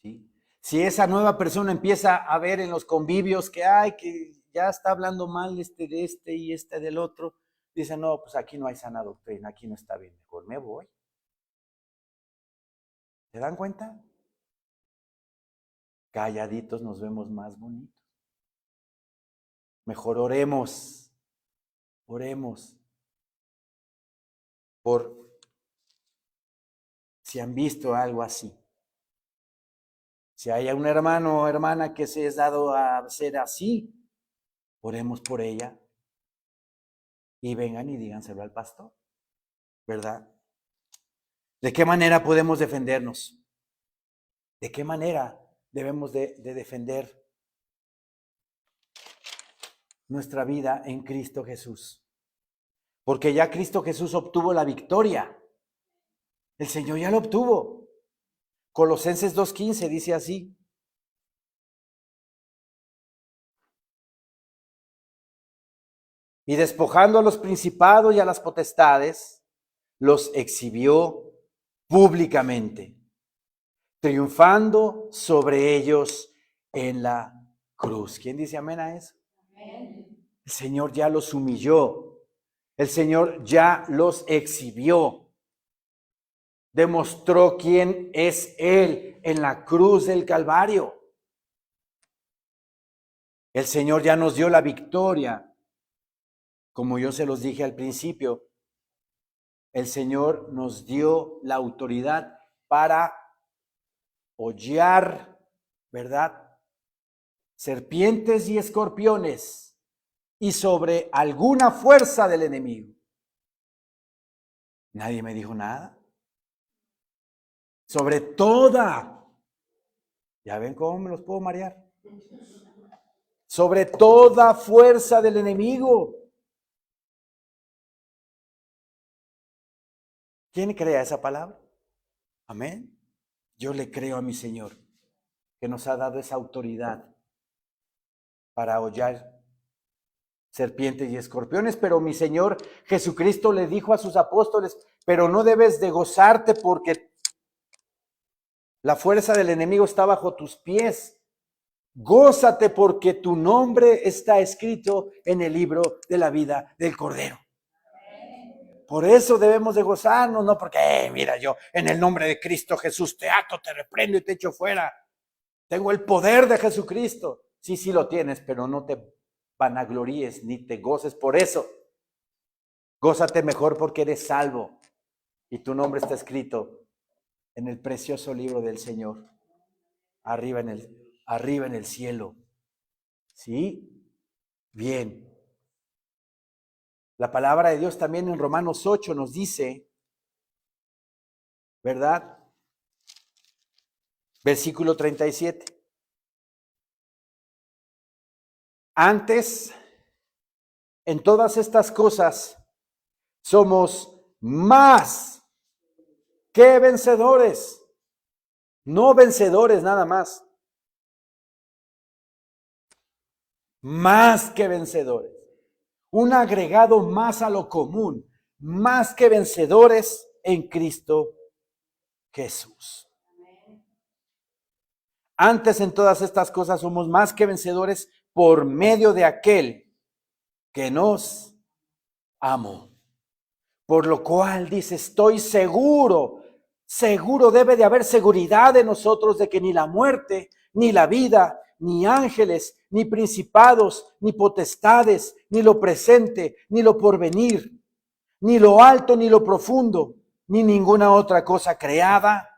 ¿Sí? Si esa nueva persona empieza a ver en los convivios que hay, que ya está hablando mal de este y este del otro, dice, no, pues aquí no hay sana doctrina, aquí no está bien, mejor me voy. ¿Se dan cuenta? Calladitos nos vemos más bonitos. Mejor oremos por si han visto algo así. Si hay un hermano o hermana que se es dado a ser así, oremos por ella y vengan y díganselo al pastor, ¿verdad? ¿De qué manera podemos defendernos? ¿De qué manera debemos de defender nuestra vida en Cristo Jesús? Porque ya Cristo Jesús obtuvo la victoria. El Señor ya lo obtuvo. Colosenses 2:15 dice así. Y despojando a los principados y a las potestades, los exhibió públicamente, triunfando sobre ellos en la cruz. ¿Quién dice amén a eso? Amén. El Señor ya los humilló. El Señor ya los exhibió. Demostró quién es Él en la cruz del Calvario. El Señor ya nos dio la victoria. Como yo se los dije al principio, el Señor nos dio la autoridad para hollar, ¿verdad? Serpientes y escorpiones y sobre alguna fuerza del enemigo. Nadie me dijo nada. Sobre toda. ¿Ya ven cómo me los puedo marear? Sobre toda fuerza del enemigo. ¿Quién crea esa palabra? Amén. Yo le creo a mi Señor, que nos ha dado esa autoridad para hollar serpientes y escorpiones, pero mi Señor Jesucristo le dijo a sus apóstoles, pero no debes de gozarte porque la fuerza del enemigo está bajo tus pies. Gózate porque tu nombre está escrito en el libro de la vida del Cordero. Por eso debemos de gozarnos, no porque, mira, yo en el nombre de Cristo Jesús te ato, te reprendo y te echo fuera. Tengo el poder de Jesucristo. Sí, sí lo tienes, pero no te vanagloríes ni te goces por eso. Gózate mejor porque eres salvo y tu nombre está escrito en el precioso libro del Señor, arriba en el cielo. ¿Sí? Bien. La palabra de Dios también en Romanos 8 nos dice, ¿verdad? Versículo 37. Antes, en todas estas cosas, somos más que vencedores. No vencedores nada más. Más que vencedores. Un agregado más a lo común. Más que vencedores en Cristo Jesús. Antes en todas estas cosas somos más que vencedores por medio de aquel que nos amó. Por lo cual dice, estoy seguro debe de haber seguridad en nosotros de que ni la muerte, ni la vida, ni ángeles, ni principados, ni potestades, ni lo presente, ni lo porvenir, ni lo alto, ni lo profundo, ni ninguna otra cosa creada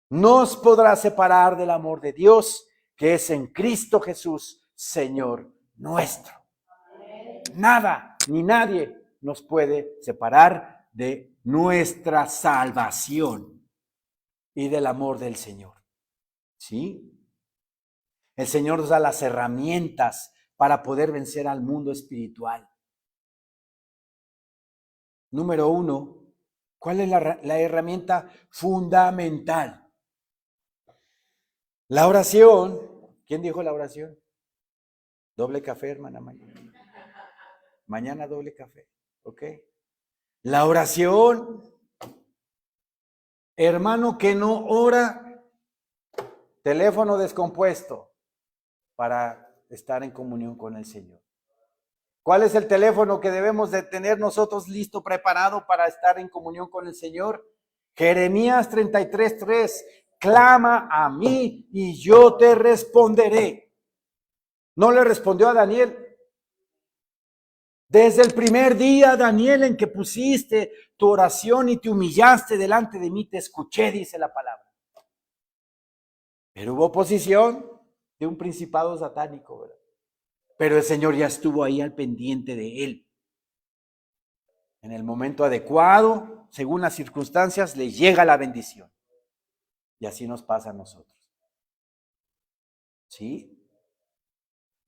nos podrá separar del amor de Dios que es en Cristo Jesús, Señor nuestro. Nada ni nadie nos puede separar de nuestra salvación y del amor del Señor. ¿Sí? El Señor nos da las herramientas para poder vencer al mundo espiritual. Número 1, ¿cuál es la herramienta fundamental? La oración. ¿Quién dijo la oración? Doble café, hermana mañana. Mañana doble café, ¿ok? La oración. Hermano que no ora, teléfono descompuesto para estar en comunión con el Señor. ¿Cuál es el teléfono que debemos de tener nosotros listo, preparado para estar en comunión con el Señor? Jeremías 33:3, clama a mí y yo te responderé. ¿No le respondió a Daniel? Desde el primer día, Daniel, en que pusiste tu oración y te humillaste delante de mí, te escuché, dice la palabra. Pero hubo oposición de un principado satánico, ¿verdad? Pero el Señor ya estuvo ahí al pendiente de él. En el momento adecuado, según las circunstancias, le llega la bendición. Y así nos pasa a nosotros. ¿Sí?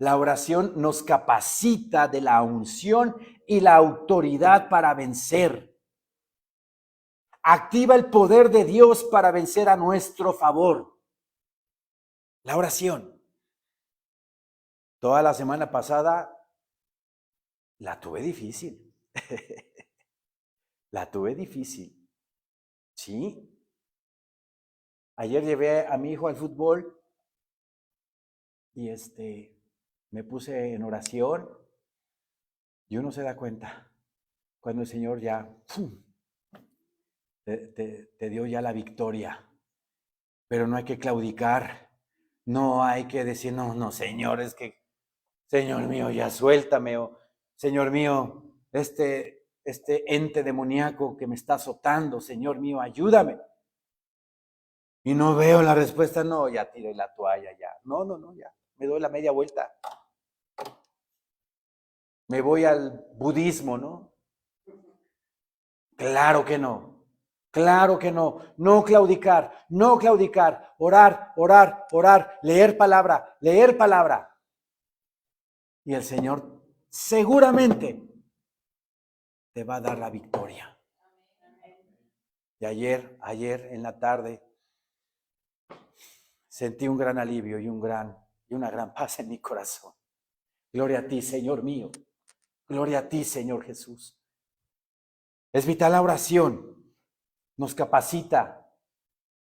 La oración nos capacita de la unción y la autoridad para vencer. Activa el poder de Dios para vencer a nuestro favor. La oración. Toda la semana pasada la tuve difícil. La tuve difícil. ¿Sí? Ayer llevé a mi hijo al fútbol y me puse en oración y uno se da cuenta cuando el Señor ya te dio ya la victoria. Pero no hay que claudicar, no hay que decir, no, Señor, es que, Señor mío, ya suéltame, o Señor mío, este ente demoníaco que me está azotando, Señor mío, ayúdame. Y no veo la respuesta, no, ya tiré la toalla, ya. No, ya, me doy la media vuelta. Me voy al budismo, ¿no? Claro que no. Claro que no. No claudicar, no claudicar. Orar, orar, orar. Leer palabra, leer palabra. Y el Señor seguramente te va a dar la victoria. Y ayer en la tarde, sentí un gran alivio y una gran paz en mi corazón. Gloria a ti, Señor mío. Gloria a ti, Señor Jesús. Es vital la oración. Nos capacita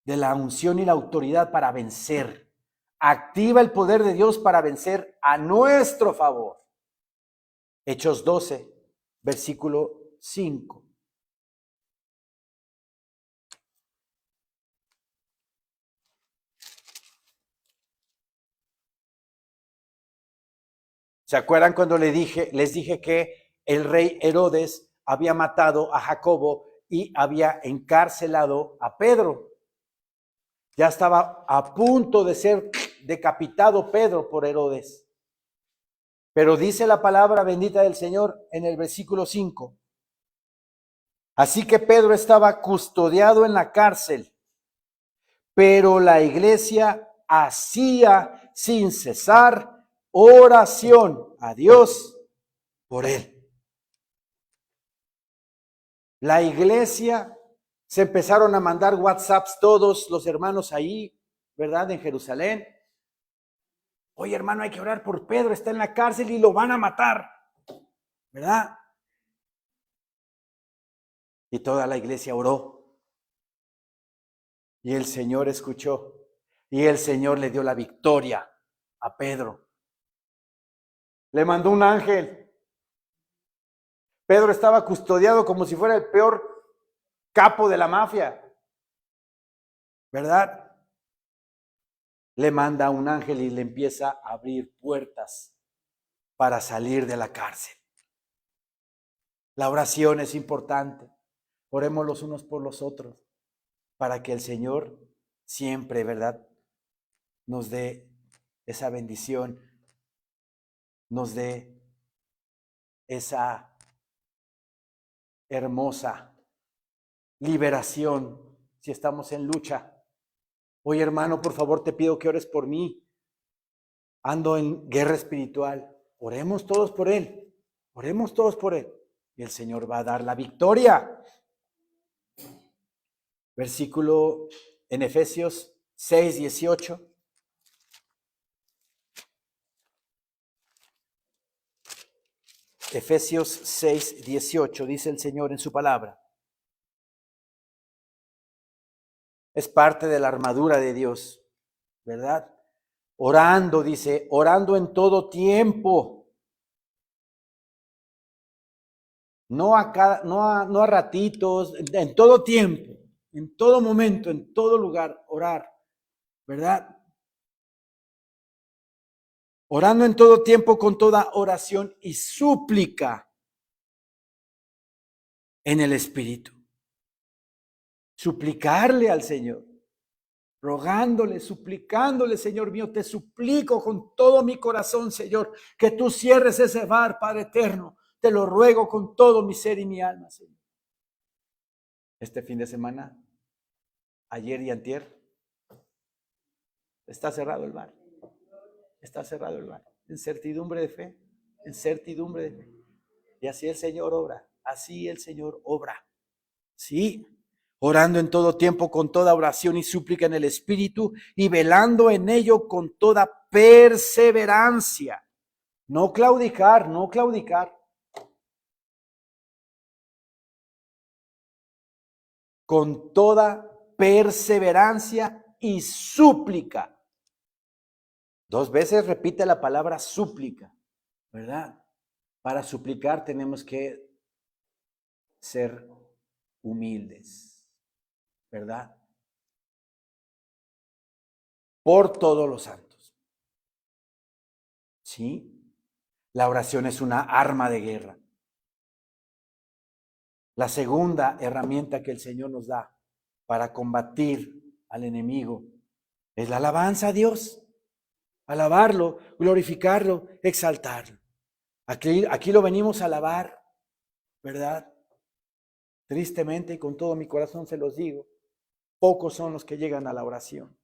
de la unción y la autoridad para vencer. Activa el poder de Dios para vencer a nuestro favor. Hechos 12, versículo 5. ¿Se acuerdan cuando les dije que el rey Herodes había matado a Jacobo y había encarcelado a Pedro. Ya estaba a punto de ser decapitado Pedro por Herodes. Pero dice la palabra bendita del Señor en el versículo 5. Así que Pedro estaba custodiado en la cárcel, pero la iglesia hacía sin cesar oración a Dios por él. La iglesia se empezaron a mandar WhatsApps todos los hermanos ahí, ¿verdad? En Jerusalén. Oye, hermano, hay que orar por Pedro, está en la cárcel y lo van a matar, ¿verdad? Y toda la iglesia oró. Y el Señor escuchó. Y el Señor le dio la victoria a Pedro. Le mandó un ángel. Pedro estaba custodiado como si fuera el peor capo de la mafia, ¿verdad? Le manda un ángel y le empieza a abrir puertas para salir de la cárcel. La oración es importante. Oremos los unos por los otros para que el Señor siempre, ¿verdad?, nos dé esa bendición, nos dé esa hermosa liberación si estamos en lucha. Oye, hermano, por favor, te pido que ores por mí. Ando en guerra espiritual. Oremos todos por él. Oremos todos por él. Y el Señor va a dar la victoria. Versículo en Efesios 6:18. Efesios 6:18 dice el Señor en su palabra. Es parte de la armadura de Dios, ¿verdad? Orando, dice, orando en todo tiempo. No a ratitos, en todo tiempo, en todo momento, en todo lugar, orar, ¿verdad? Orando en todo tiempo con toda oración y súplica en el Espíritu. Suplicarle al Señor, rogándole, suplicándole, Señor mío, te suplico con todo mi corazón, Señor, que tú cierres ese bar, Padre eterno. Te lo ruego con todo mi ser y mi alma, Señor. Este fin de semana, ayer y antier, está cerrado el bar. Está cerrado el bar. En certidumbre de fe, en certidumbre de fe. Y así el Señor obra, así el Señor obra. Sí, orando en todo tiempo con toda oración y súplica en el Espíritu y velando en ello con toda perseverancia. No claudicar, no claudicar. Con toda perseverancia y súplica. 2 veces repite la palabra súplica, ¿verdad? Para suplicar tenemos que ser humildes, ¿verdad? Por todos los santos. ¿Sí? La oración es una arma de guerra. La segunda herramienta que el Señor nos da para combatir al enemigo es la alabanza a Dios. Alabarlo, glorificarlo, exaltarlo. Aquí lo venimos a alabar, ¿verdad? Tristemente y con todo mi corazón se los digo, pocos son los que llegan a la oración.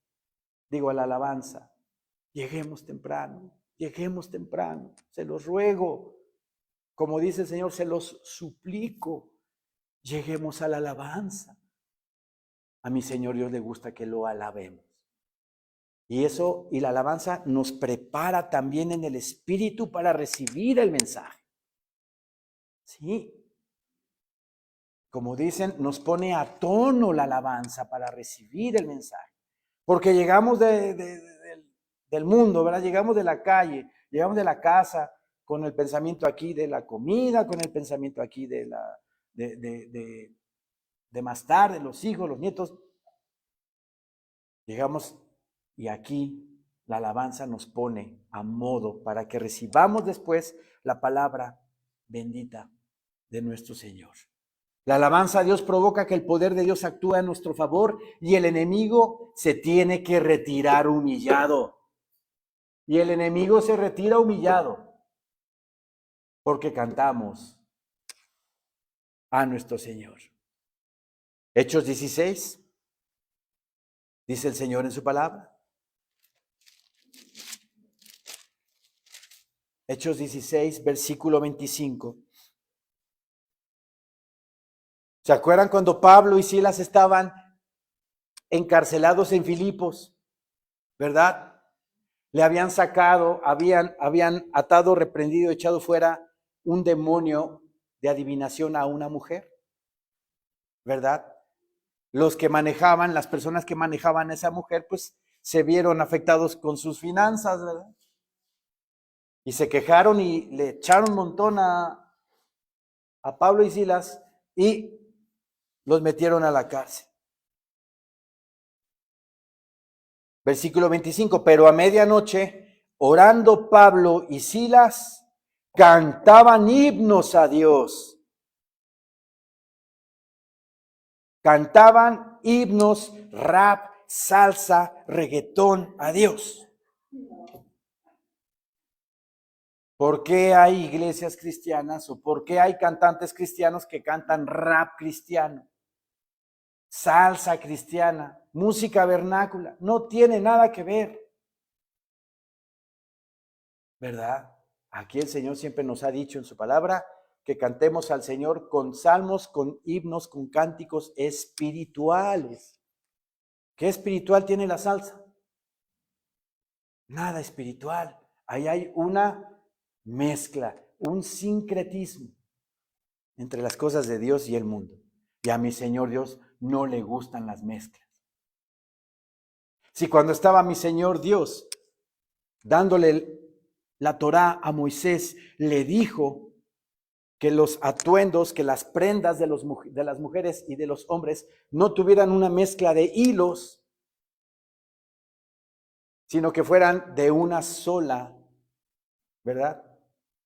Digo, a la alabanza. Lleguemos temprano, se los ruego. Como dice el Señor, se los suplico. Lleguemos a la alabanza. A mi Señor Dios le gusta que lo alabemos. Y eso, y la alabanza nos prepara también en el espíritu para recibir el mensaje. Sí. Como dicen, nos pone a tono la alabanza para recibir el mensaje. Porque llegamos del mundo, ¿verdad? Llegamos de la calle, llegamos de la casa con el pensamiento aquí de la comida, con el pensamiento aquí de más tarde, los hijos, los nietos. Llegamos y aquí la alabanza nos pone a modo para que recibamos después la palabra bendita de nuestro Señor. La alabanza a Dios provoca que el poder de Dios actúe a nuestro favor y el enemigo se tiene que retirar humillado. Y el enemigo se retira humillado porque cantamos a nuestro Señor. Hechos 16, dice el Señor en su palabra. Hechos 16, versículo 25. ¿Se acuerdan cuando Pablo y Silas estaban encarcelados en Filipos? ¿Verdad? Le habían sacado, habían atado, reprendido, echado fuera un demonio de adivinación a una mujer. ¿Verdad? Los que manejaban, las personas que manejaban a esa mujer, pues se vieron afectados con sus finanzas, ¿verdad? Y se quejaron y le echaron un montón a Pablo y Silas y los metieron a la cárcel. Versículo 25, pero a medianoche, orando Pablo y Silas, cantaban himnos a Dios. Cantaban himnos, rap, salsa, reggaetón a Dios. ¿Por qué hay iglesias cristianas o por qué hay cantantes cristianos que cantan rap cristiano, salsa cristiana, música vernácula? No tiene nada que ver, ¿verdad? Aquí el Señor siempre nos ha dicho en su palabra que cantemos al Señor con salmos, con himnos, con cánticos espirituales. ¿Qué espiritual tiene la salsa? Nada espiritual. Ahí hay una mezcla, un sincretismo entre las cosas de Dios y el mundo. Y a mi Señor Dios no le gustan las mezclas. Si cuando estaba mi Señor Dios dándole la Torá a Moisés, le dijo que los atuendos, que las prendas de las mujeres y de los hombres no tuvieran una mezcla de hilos, sino que fueran de una sola, ¿verdad?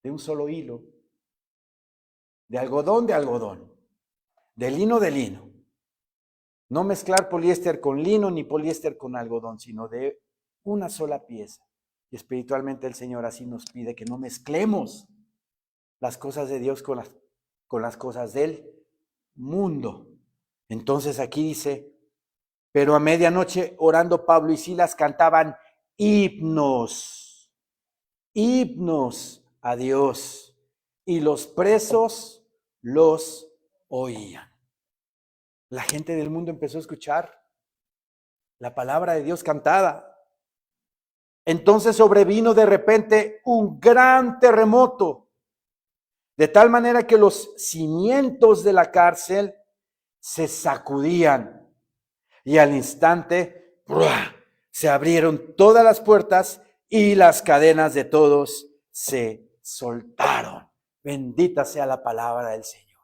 De un solo hilo, de algodón, de lino. No mezclar poliéster con lino ni poliéster con algodón, sino de una sola pieza. Y espiritualmente el Señor así nos pide que no mezclemos las cosas de Dios con las cosas del mundo. Entonces aquí dice, pero a medianoche orando Pablo y Silas cantaban himnos a Dios, y los presos los oían. La gente del mundo empezó a escuchar la palabra de Dios cantada. Entonces sobrevino de repente un gran terremoto, de tal manera que los cimientos de la cárcel se sacudían y al instante ¡buah!, se abrieron todas las puertas y las cadenas de todos se soltaron. Bendita sea la palabra del Señor.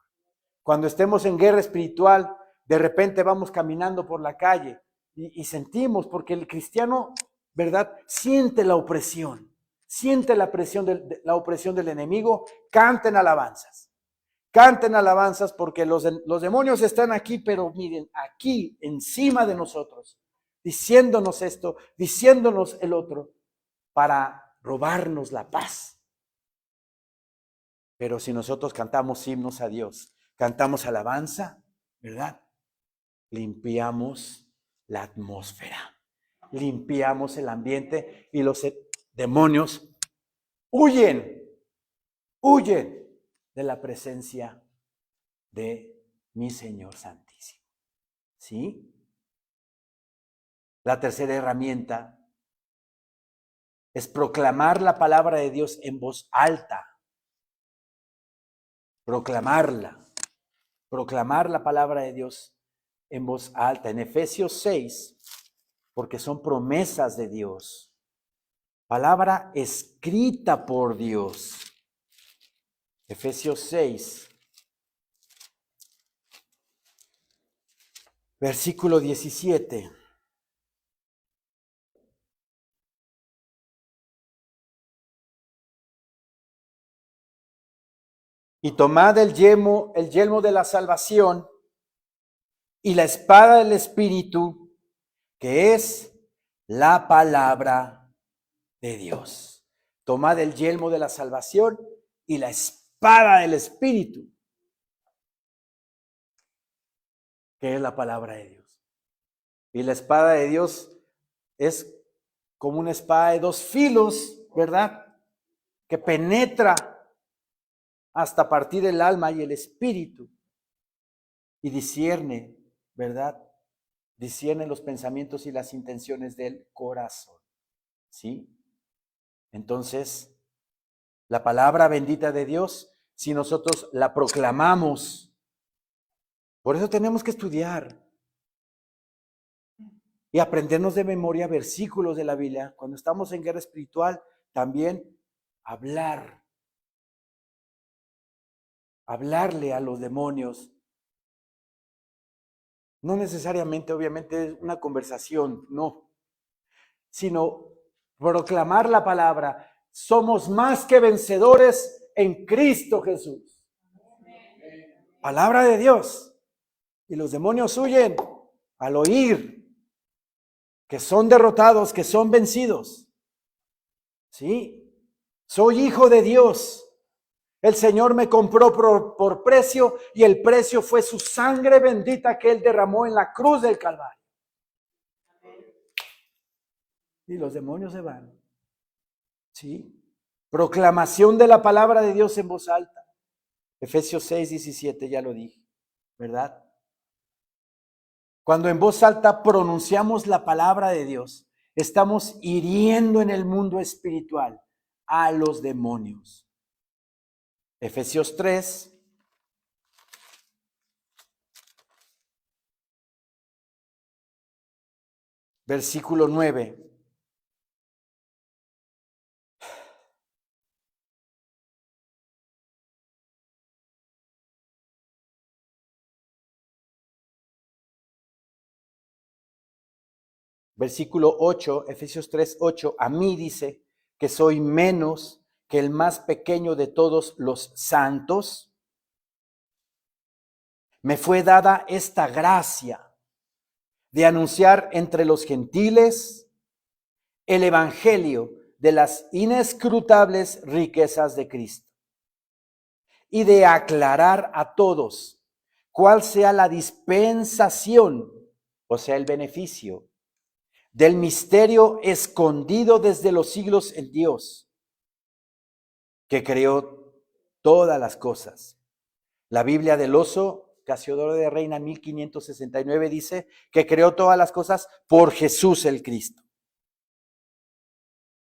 Cuando estemos en guerra espiritual, de repente vamos caminando por la calle y sentimos, porque el cristiano, ¿verdad?, siente la opresión la opresión del enemigo. Canten alabanzas porque los demonios están aquí, pero miren, aquí encima de nosotros, diciéndonos esto, diciéndonos el otro, para robarnos la paz. Pero si nosotros cantamos himnos a Dios, cantamos alabanza, ¿verdad? Limpiamos la atmósfera, limpiamos el ambiente y los demonios huyen de la presencia de mi Señor Santísimo. ¿Sí? La tercera herramienta es proclamar la palabra de Dios en voz alta. Proclamar la palabra de Dios en voz alta. En Efesios 6, porque son promesas de Dios. Palabra escrita por Dios. Efesios 6, versículo 17. Y tomad el yelmo de la salvación y la espada del Espíritu, que es la palabra de Dios. Tomad el yelmo de la salvación y la espada del Espíritu, que es la palabra de Dios. Y la espada de Dios es como una espada de dos filos, ¿verdad? Que penetra hasta partir el alma y el espíritu y discierne, ¿verdad? Discierne los pensamientos y las intenciones del corazón, ¿sí? Entonces, la palabra bendita de Dios, si nosotros la proclamamos, por eso tenemos que estudiar y aprendernos de memoria versículos de la Biblia. Cuando estamos en guerra espiritual, también hablarle a los demonios. No necesariamente, obviamente, una conversación, no, sino proclamar la palabra. Somos más que vencedores en Cristo Jesús. Palabra de Dios. Y los demonios huyen al oír que son derrotados, que son vencidos. ¿Sí? Soy hijo de Dios. El Señor me compró por precio y el precio fue su sangre bendita que Él derramó en la cruz del Calvario. Y los demonios se van. ¿Sí? Proclamación de la palabra de Dios en voz alta. Efesios 6:17, ya lo dije, ¿verdad? Cuando en voz alta pronunciamos la palabra de Dios, estamos hiriendo en el mundo espiritual a los demonios. Efesios 3. Versículo 9. Versículo 8, Efesios 3:8, a mí dice que soy menos que el más pequeño de todos los santos. Me fue dada esta gracia de anunciar entre los gentiles el evangelio de las inescrutables riquezas de Cristo y de aclarar a todos cuál sea la dispensación, o sea, el beneficio del misterio escondido desde los siglos en Dios, que creó todas las cosas. La Biblia del Oso, Casiodoro de Reina 1569, dice que creó todas las cosas por Jesús el Cristo.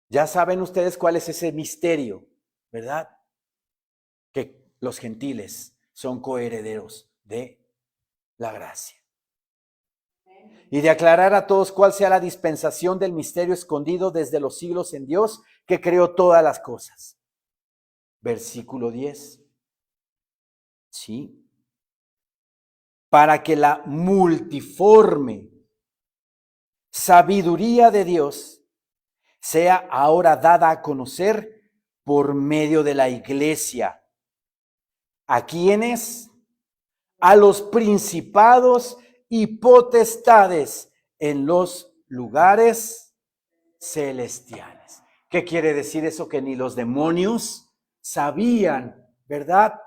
Ya saben ustedes cuál es ese misterio, ¿verdad? Que los gentiles son coherederos de la gracia. Y de aclarar a todos cuál sea la dispensación del misterio escondido desde los siglos en Dios, que creó todas las cosas. Versículo 10. ¿Sí? Para que la multiforme sabiduría de Dios sea ahora dada a conocer por medio de la iglesia. ¿A quiénes? A los principados y potestades en los lugares celestiales. ¿Qué quiere decir eso? Que ni los demonios sabían, ¿verdad?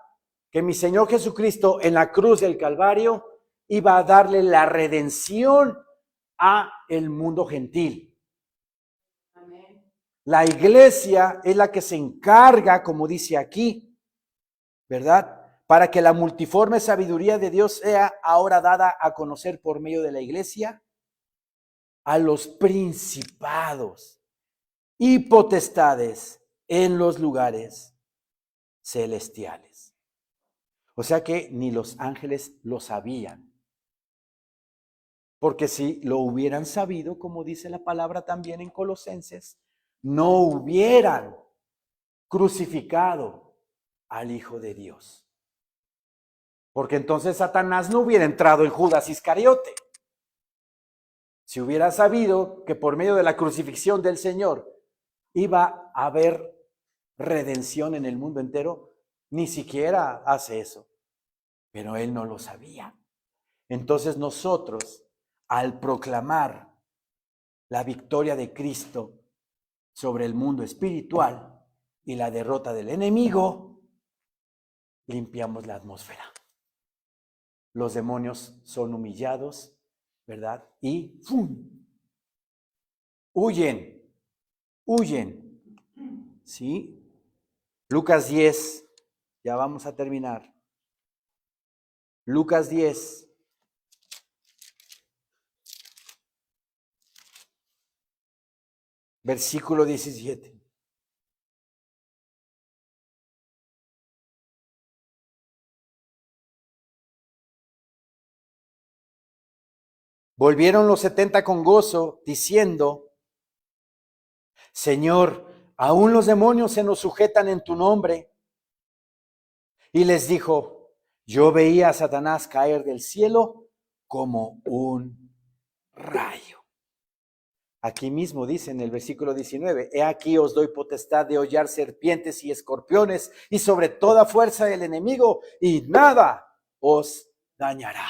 Que mi Señor Jesucristo en la cruz del Calvario iba a darle la redención a el mundo gentil. Amén. La iglesia es la que se encarga, como dice aquí, ¿verdad? Para que la multiforme sabiduría de Dios sea ahora dada a conocer por medio de la iglesia a los principados y potestades en los lugares celestiales. O sea que ni los ángeles lo sabían. Porque si lo hubieran sabido, como dice la palabra también en Colosenses, no hubieran crucificado al Hijo de Dios. Porque entonces Satanás no hubiera entrado en Judas Iscariote. Si hubiera sabido que por medio de la crucifixión del Señor iba a haber redención en el mundo entero, Ni siquiera hace eso. Pero él no lo sabía. Entonces nosotros, al proclamar la victoria de Cristo sobre el mundo espiritual y la derrota del enemigo, limpiamos la atmósfera. Los demonios son humillados, ¿verdad? Y ¡fum! Huyen. ¿Sí? Lucas 10, ya vamos a terminar. Lucas 10. Versículo 17. Volvieron los 70 con gozo, diciendo: Señor, aún los demonios se nos sujetan en tu nombre. Y les dijo: yo veía a Satanás caer del cielo como un rayo. Aquí mismo dice en el versículo 19: he aquí os doy potestad de hollar serpientes y escorpiones y sobre toda fuerza del enemigo, y nada os dañará.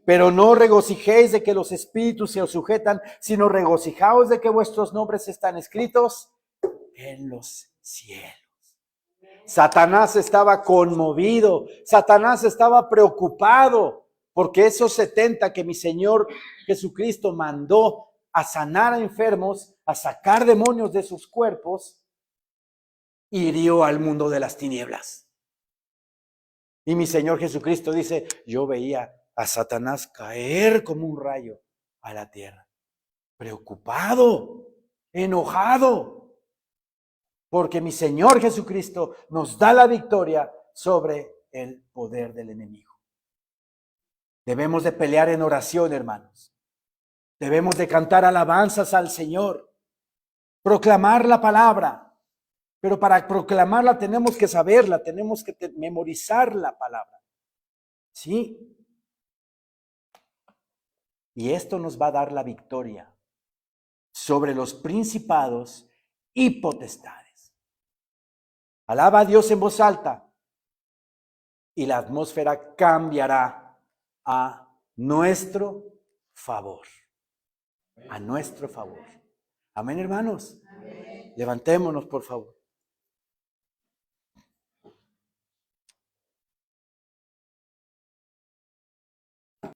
Pero no regocijéis de que los espíritus se os sujetan, sino regocijaos de que vuestros nombres están escritos en los cielos. Satanás estaba conmovido, Satanás estaba preocupado, porque esos 70 que mi Señor Jesucristo mandó a sanar a enfermos, a sacar demonios de sus cuerpos, hirió al mundo de las tinieblas. Y mi Señor Jesucristo dice: yo veía a Satanás caer como un rayo a la tierra, preocupado, enojado, porque mi Señor Jesucristo nos da la victoria sobre el poder del enemigo. Debemos de pelear en oración, hermanos. Debemos de cantar alabanzas al Señor, proclamar la palabra, pero para proclamarla tenemos que saberla, tenemos que memorizar la palabra. ¿Sí? Y esto nos va a dar la victoria sobre los principados y potestades. Alaba a Dios en voz alta y la atmósfera cambiará a nuestro favor. A nuestro favor. Amén, hermanos. Amén. Levantémonos, por favor.